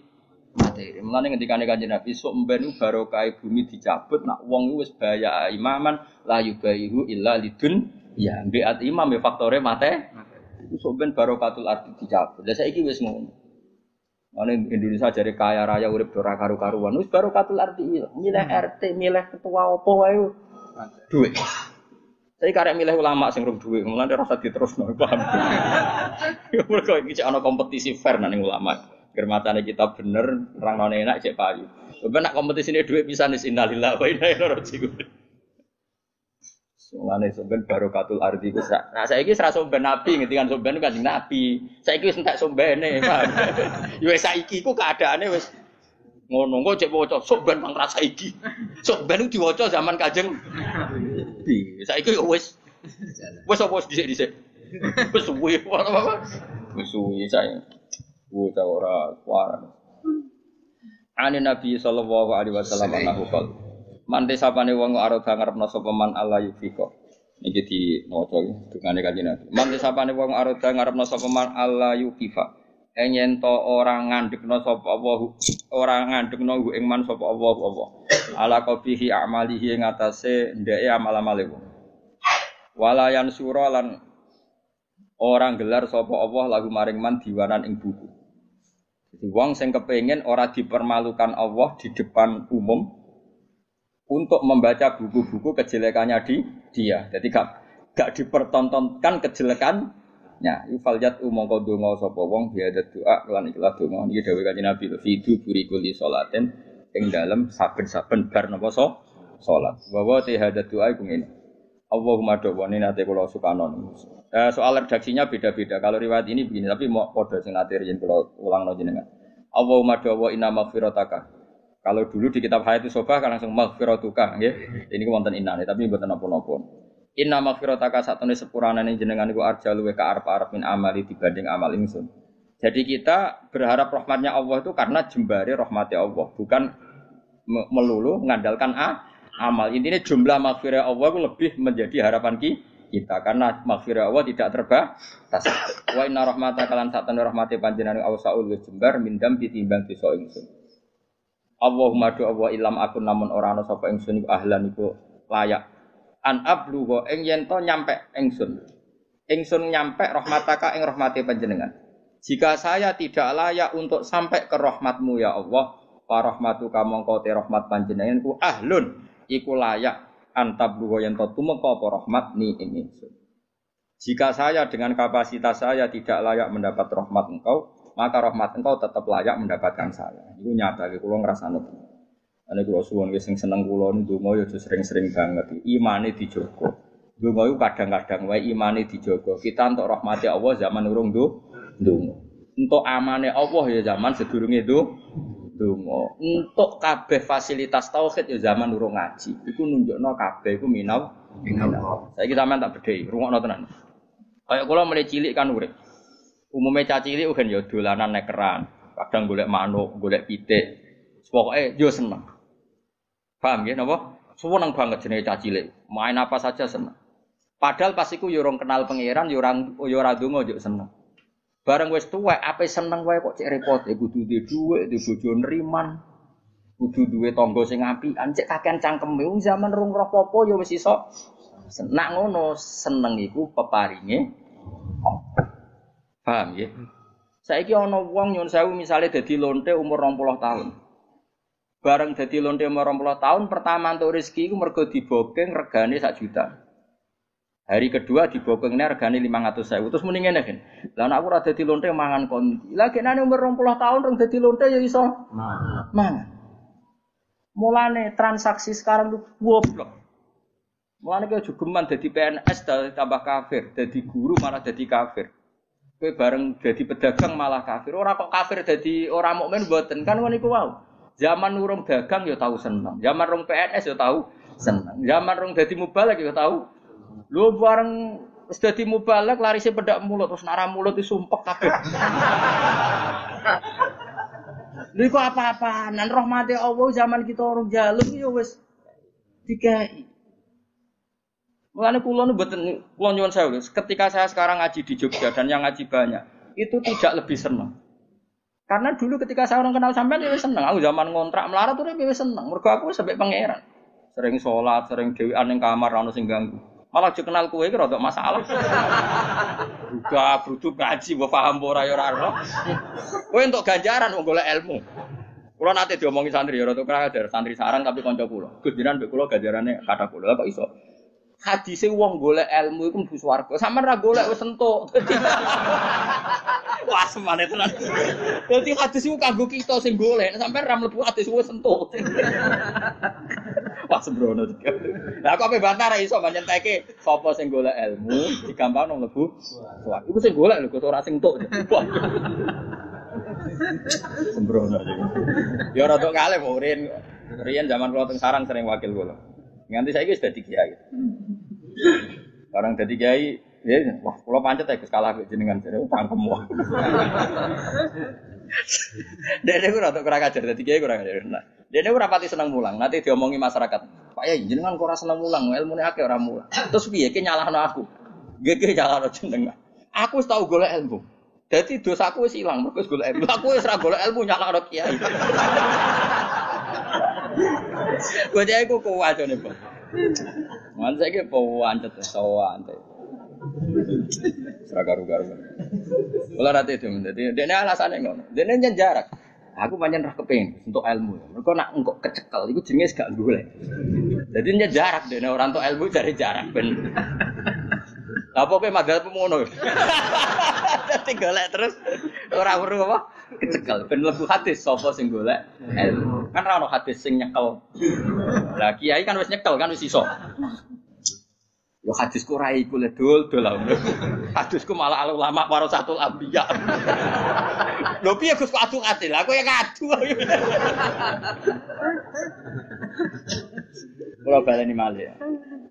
materi. Mulane ngendikane Kanjeng Nabi, sok mben barokah bumi dicabut, nak wong wis bahaya imaman la yubayihu illa lidun. Ya, mbiat imam ya faktore mate. Sok ben barokatul ardi dicabut. Lah saiki wis ngono. Mane Indonesia jare kaya raya urip ora karu-karuan. Wis barokatul ardi milih RT, milih ketua opo wae duit. Saiki karek milih ulama sing rung duit, mulane rasa diterusno, paham. Mergo iki ana kompetisi fair nang ulama. Germatane kita bener, nerangno enak cek payu. Coba nak kompetisine dhuwit pisan wis innalillahi wa inna ilaihi raji'un. Mulane somben barokatul ardi ku sak. Nah saiki ora somben nabi ngendikan somben Kanjeng Nabi. Saiki wis entek sombene, paham. Ya wis saiki ku keadaane wis ngono kok cek waca somben mang rasa iki. Somben ku diwaca zaman Kanjeng Nabi. Saiki wis apa dhisik-dhisik. Wis suwi apa. Wis suwi sae. Ku ta ora waran. Ane Nabi sallallahu alaihi wasallam anhu qol. Mante sapane wong arep ngarepno sapa man Allah yufika. Iki di maca dungane Kanjeng Nabi. Mante sapane wong arep ngarepno sapa man Allah yufifa. Yen to ora ngandhekno sapa Allah, ora ngandhekno ing man sapa Allah apa. Ala qabihi amalihi ing atase ndeke amal-amale wong. Wala yansura lan ora gelar sapa Allah lagu maring man diwanan ing buku. Jadi wong sing kepengin ora dipermalukan Allah di depan umum untuk membaca buku-buku kejelekannya dia. Jadi gak dipertontonkan kejelekannya. Yufaljat umangka donga sapa wong biada doa lan ikhlas donga. Iki dawuh Kanjeng Nabi fidu burikuli salaten ing dalem saben-saben bar napa salat. Wa hadat doa iku ngene. Allahumma dawani nate kula sukanon. Soal redaksinya beda-beda. Kalau riwayat ini begini, tapi mau padha sing nate yen kula ulangno jenengan. Allahumma dawa inna maghfirataka. Kalau dulu di kitab Hayatus Sobah kan langsung maghfiratuka nggih. Ini wonten innane tapi mboten napa-napa. Inna maghfirataka satune sepurane jenengan iku arjalu ka arep-arep min amali dibanding amal ingsun. Jadi kita berharap rahmatnya Allah itu karena jembare rahmatnya Allah, bukan melulu mengandalkan amal. Intinya jumlah maghfirah Allah itu lebih menjadi harapan kita karena maghfirah Allah tidak terbatas. Wa inna rahmataka lan satune rahmate panjenengan awsaul jembar mindam ditimbang dosa ingsun. Allahumma do Allah ilam akun namun ora ana sapa ingsun iku ahlan iku layak an ablugo ing yen to nyampe ingsun nyampe rahmataka ing rahmate panjenengan. Jika saya tidak layak untuk sampai ke rahmatmu ya Allah, fa rahmatuka mongko te rahmat panjenengan ku ahlun iku layak an tablugo yen to tumeka apa rahmat ni ing ingsun. Jika saya dengan kapasitas saya tidak layak mendapat rahmat engkau, maka rahmat engkau tetap layak mendapatkan saya. Itu nyata, kalau ngerasa nutu. Ini kalau suwon sing seneng kulo nih, dungo yo sering-sering banget. Imane dijogo, dungo itu kadang-kadang wae imane dijogo. Kita untuk rahmati Allah zaman urung dungo. Untuk amane Allah ya zaman sedurunge dungo. Untuk kabeh fasilitas tauhid ya zaman urung ngaji. Iku nunjukno kabeh iku minau. Saiki sampean tak bedhei, rungokno tenan. Kayak kula mulai cilik kan urip. Umume cah cilik kan ya dolanan nek keran, kadang golek manuk, golek pitik. Pokoke yo seneng. Paham nggih napa? Seneng banget jenenge cah cilik. Main apa saja seneng. Padahal pas iku yo ora kenal pangeran, yo ora ndonga yo seneng. Bareng wis tuwek ape seneng wae kok cek repot, kudu duwe dhuwit, duwe bojo nriman, kudu duwe tangga sing apian, cek kakean cangkeme. Wong zaman rung roh apa yo wis iso. Nak ngono seneng iku peparinge. Paham ya? Saiki ana wong nyun sewu misale dadi lonte umur 20 tahun. Bareng dadi lonte umur 20 tahun pertama entuk rezeki iku mergo dibokeng regane 1 juta. Hari kedua dibokengne regane 500.000. Terus muni ngene kan. Lah nek aku ora dadi lonte mangan kondi. Lah genane umur 20 tahun rong dadi lonte ya iso mangan. Mulane transaksi sekarang itu goblok. Mulane kowe jugeman dadi PNS tambah kafir, dadi guru malah dadi kafir. Kowe bareng dadi pedagang malah kafir. Ora kok kafir dadi ora mukmin mboten kan ngono iku wae. Zaman urung dagang ya tahu seneng. Zaman rong PNS ya tahu seneng. Zaman rong dadi mubalek ya tahu. Lho bareng wis dadi mubalek larise pedak mulut terus nara mulut disumpek kabeh. Lha iku apa-apaan? Nan rahmate Allah zaman kita urung jaluk ya wis dikai. Mulane kula nu mboten kula nyuwun sewu. Ketika saya sekarang ngaji di Jogja dan yang ngaji banyak, itu tidak lebih senang. Karena dulu ketika saya orang kenal sampean ya seneng. Aku zaman ngontrak melarat tuh ya seneng. Mergo aku sampai pangeran. Sering sholat, sering dhewean ning kamar ora ono sing ganggu. Malah aja kenal kowe iki rada masalah. Udah brudu ngaji mbok paham ora ya ora ono. Kowe entuk ganjaran wong golek ilmu. Kula nate diomongi santri ya rada krader, santri sarang tapi kanca kula. Gus jenengan mbek kula ganjarane kathah kula. Lah kok iso? Hadise wong golek ilmu iku mlebu swarga. Sampeyan ra golek wis entuk. Wah, semane tenan. Dadi hadis iku kanggo kita sing golek. Sampeyan ra mlebu hadis wis entuk. Wah, sembrono. Lah kok ape bantah ra iso nyenteke sapa sing golek ilmu digampangno mlebu swarga. Iku sing golek lho, kok ora sing entuk. Sembrono. Ya rada kalih murin. Riyen zaman kula teng sarang sering wakil kula. Nganti saiki wis dadi kiai. Orang dadi kiai, ya wah kula pancet ya Gus kalah jenengan jare pangkem wae. Dene ora tok ora kajar dadi kiai ora kajar. Nah, dene ora pati seneng mulang. Nanti diomongi masyarakat. Pak Yai jenengan kok ora seneng mulang, ilmune akeh ora mulang. Terus piye ki nyalahno aku? Nggih nyalahno jenengan. Aku wis tau golek ilmu. Dadi dosaku wis ilang mergo wis golek ilmu. Aku wis ora golek ilmu nyalahno kiai. Kowe iki kok wajone, Pak. Man saiki pawancet sawantet. Sragaru-garu. Kula rate itu dadi dene alasane ngono. Dene nyen jarak. Aku pancen ra kepengin untuk ilmu. Mergo nak engko kecekel iku jenenge gak golek. Dadi nyen jarak dene ora entuk ilmu cari jarak ben. Lah pokoke madhep ngono. Dadi golek terus ora weruh apa? Kecekel ben mlebu hadis sapa sing golek ilmu. Kan ora ono hadis sing nyekel. Lah kiai kan wis nyekel kan wis iso. Yo hadisku ora iku le dol-dol. Hadisku malah ulama warasatul anbiya. Lho piye Gus kok adu-adu? Lah kowe ngadu. Ora baleni malih ya.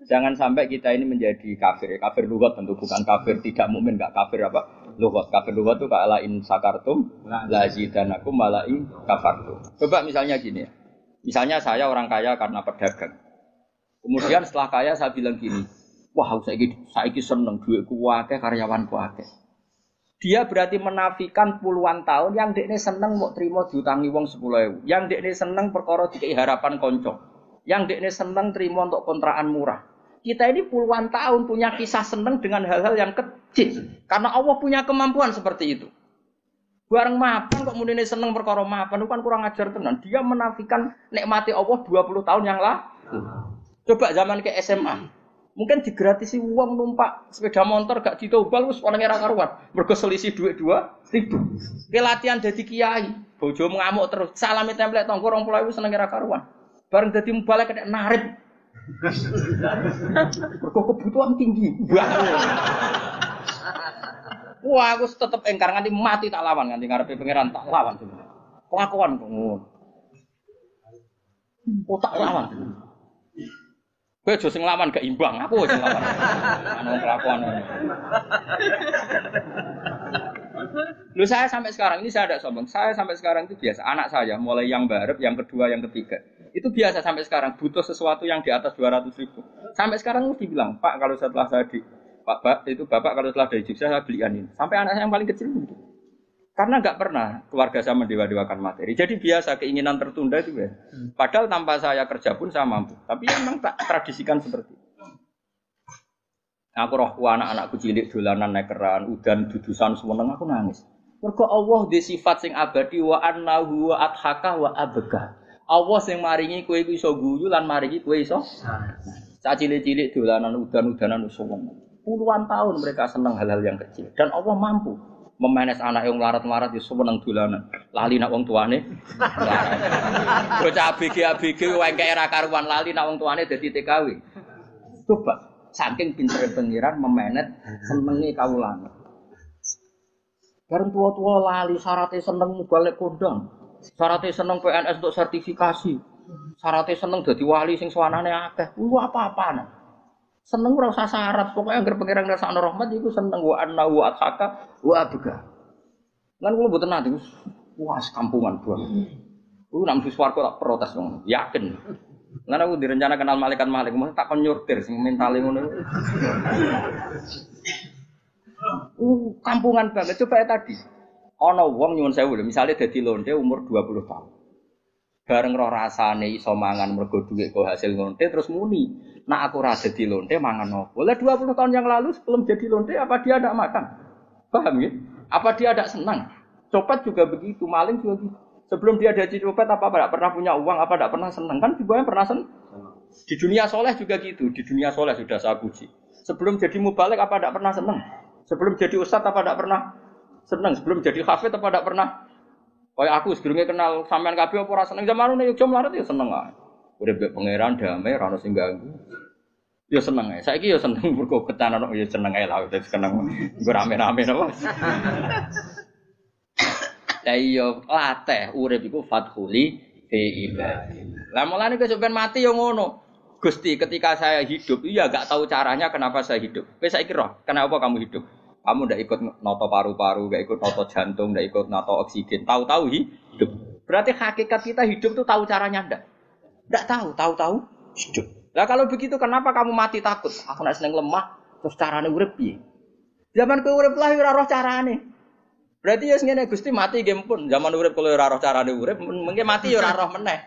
Jangan sampai kita ini menjadi kafir. Kafir lughat tentu bukan kafir tidak mukmin, enggak kafir apa? Lughat. Kafir lughat itu kala in sakartum la zidanakum wala in kafartum. Coba misalnya gini ya. Misalnya saya orang kaya karena pedagang. Kemudian setelah kaya saya bilang gini, wah saiki seneng duitku akeh karyawanku akeh. Dia berarti menafikan puluhan tahun yang dekne seneng mau terima diutangi wong 10.000. Yang dekne seneng perkara dikei harapan konco. Yang dekne seneng terima untuk kontrakan murah. Kita ini puluhan tahun punya kisah seneng dengan hal-hal yang kecil. Karena Allah punya kemampuan seperti itu. Bareng mapan kok mudine seneng perkara mapan, itu kan kurang ajar tenan. Dia menafikan nikmati Allah 20 tahun yang lalu. Coba zaman ke SMA. Mungkin digratisi uang numpak sepeda motor gak ditobal wis ana ora karuan. Mergo selisih dhuwit 2.000. Ki latihan dadi kiai, bojo ngamuk terus. Salami template tangga 20.000 seneng ora karuan. Bareng dadi mubalek kena narip. Mergo kebutuhan tinggi. Wah, aku tetep engkar nganti mati tak lawan nganti ngarepe pangeran tak lawan. Kelakuan kok ngono. Oh tak lawan. Kowe aja sing lawan gak imbang, aku sing lawan. Ana kelakuan. Lu saya sampai sekarang ini saya ada sombong. Saya sampai sekarang itu biasa. Anak saya mulai yang barep, yang kedua, yang ketiga. Itu biasa sampai sekarang butuh sesuatu yang di atas 200.000. Sampai sekarang mesti bilang, "Pak, kalau setelah saya di Bapak kalau setelah dari Jogja saya belikan ini." Sampai anak saya yang paling kecil gitu. Karena nggak pernah keluarga saya mendewa-dewakan materi. Jadi biasa keinginan tertunda itu ya. Padahal tanpa saya kerja pun saya mampu. Tapi memang tak tradisikan seperti itu. Aku roh anak-anakku cilik dolanan nekeran, udan dudusan semeneng aku nangis. Mergo Allah di sifat sing abadi wa annahu wa adhaka wa abga. Allah sing maringi kowe iku iso guyu lan maringi kowe iso. Cah cilik-cilik dolanan udan-udanan semeneng. Puluhan tahun mereka senang hal-hal yang kecil dan Allah mampu memanes anak yang melarat-melarat di seneng dolanan. Lali nak wong tuane. Bocah ABG wae kaya ra karuan lali nak wong tuane dadi TKW. Coba saking pintere pengiran memenet senenge kawulane. Bareng tua-tua lali syaratnya seneng balik kondang. Syaratnya seneng PNS untuk sertifikasi. Syaratnya seneng dadi wali sing swanane akeh. Lu apa-apaan. Seneng ora usah syarat, pokoknya anggere pangeran ngrasakno rahmat iku seneng wa anna wa athaka wa abga. Lan kula mboten nate wah kampungan banget. Ku nang swarga tak protes wong, yakin. Lan aku direncana kenal malaikat mesti tak kon nyurtir sing mentale ngono. Kampungan banget coba ya tadi. Ana wong nyuwun sewu lho, misale dadi lonte umur 20 tahun. Bareng roh rasane iso mangan mergo dhuwit kok hasil lonte terus muni. Nak aku ora dadi lonte mangan opo? Lah 20 tahun yang lalu sebelum jadi lonte apa dia ada makan? Paham ya? Apa dia ada senang? Copet juga begitu, maling juga gitu. Sebelum dia jadi copet apa enggak pernah punya uang, apa enggak pernah senang? Kan juga pernah senang. Di dunia soleh juga gitu, di dunia soleh sudah saya puji. Sebelum jadi mubalek apa enggak pernah senang? Sebelum jadi ustaz apa enggak pernah senang? Sebelum jadi hafid apa enggak pernah? Kayak aku sedurunge kenal sampean kabeh apa ora seneng zaman nek yo mlarat ya seneng ae. Urip mbek pangeran damai ora ono sing ganggu. Ya seneng ae. Saiki ya seneng mergo ketanan ya seneng ae lah wis seneng. Nggo rame-rame napa. Lah iya latih urip iku fathuli fi ibadi. Lah mulane kok sampean mati ya ngono. Gusti ketika saya hidup iya gak tahu caranya kenapa saya hidup. Wis saiki roh, kenapa kamu hidup? Kamu ndak ikut noto paru-paru, ndak ikut noto jantung, ndak ikut noto oksigen. Tahu-tahu hidup. Berarti hakikat kita hidup tuh tahu caranya ndak? Ndak tahu, tahu-tahu hidup. Lah kalau begitu kenapa kamu mati takut? Aku nek seneng lemah, terus carane urip piye? Zaman kowe urip lah ora roh carane. Berarti ya ngene Gusti mati nggih pun. Zaman urip kalau ora roh carane urip, mengke mati ya ora roh meneh.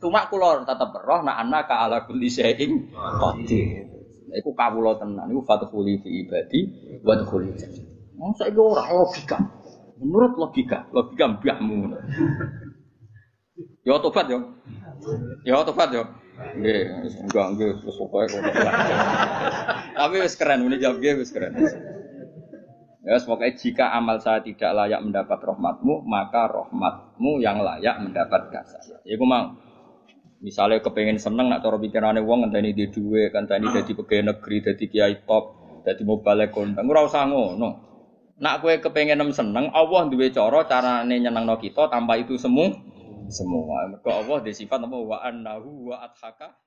Cuma kula tetep roh nek anaka ala kulli syai'in qadir. Iku kawula tenan, iku fathuli fi ibadi wa dkhuli. Wong saiki ora logika. Menurut logika mbahmu. Ya tobat yo. Ya tobat yo. Nggih, enggak wis pokoke ngono. Tapi wis keren muni jawab nggih wis keren. Ya semoga jika amal saya tidak layak mendapat rahmatmu, maka rahmatmu yang layak mendapatkan saya. Iku mau. Misalnya kepengen seneng nak cara pikirane wong ngenteni di dhuwit, ngenteni dadi pegawai negeri, dadi kiai top, dadi mubalik kondang. Ora usah ngono. Nak kowe kepengen seneng, Allah duwe carane nyenengno kita tanpa itu semua. Mergo Allah di sifat apa wa annahu wa adhaka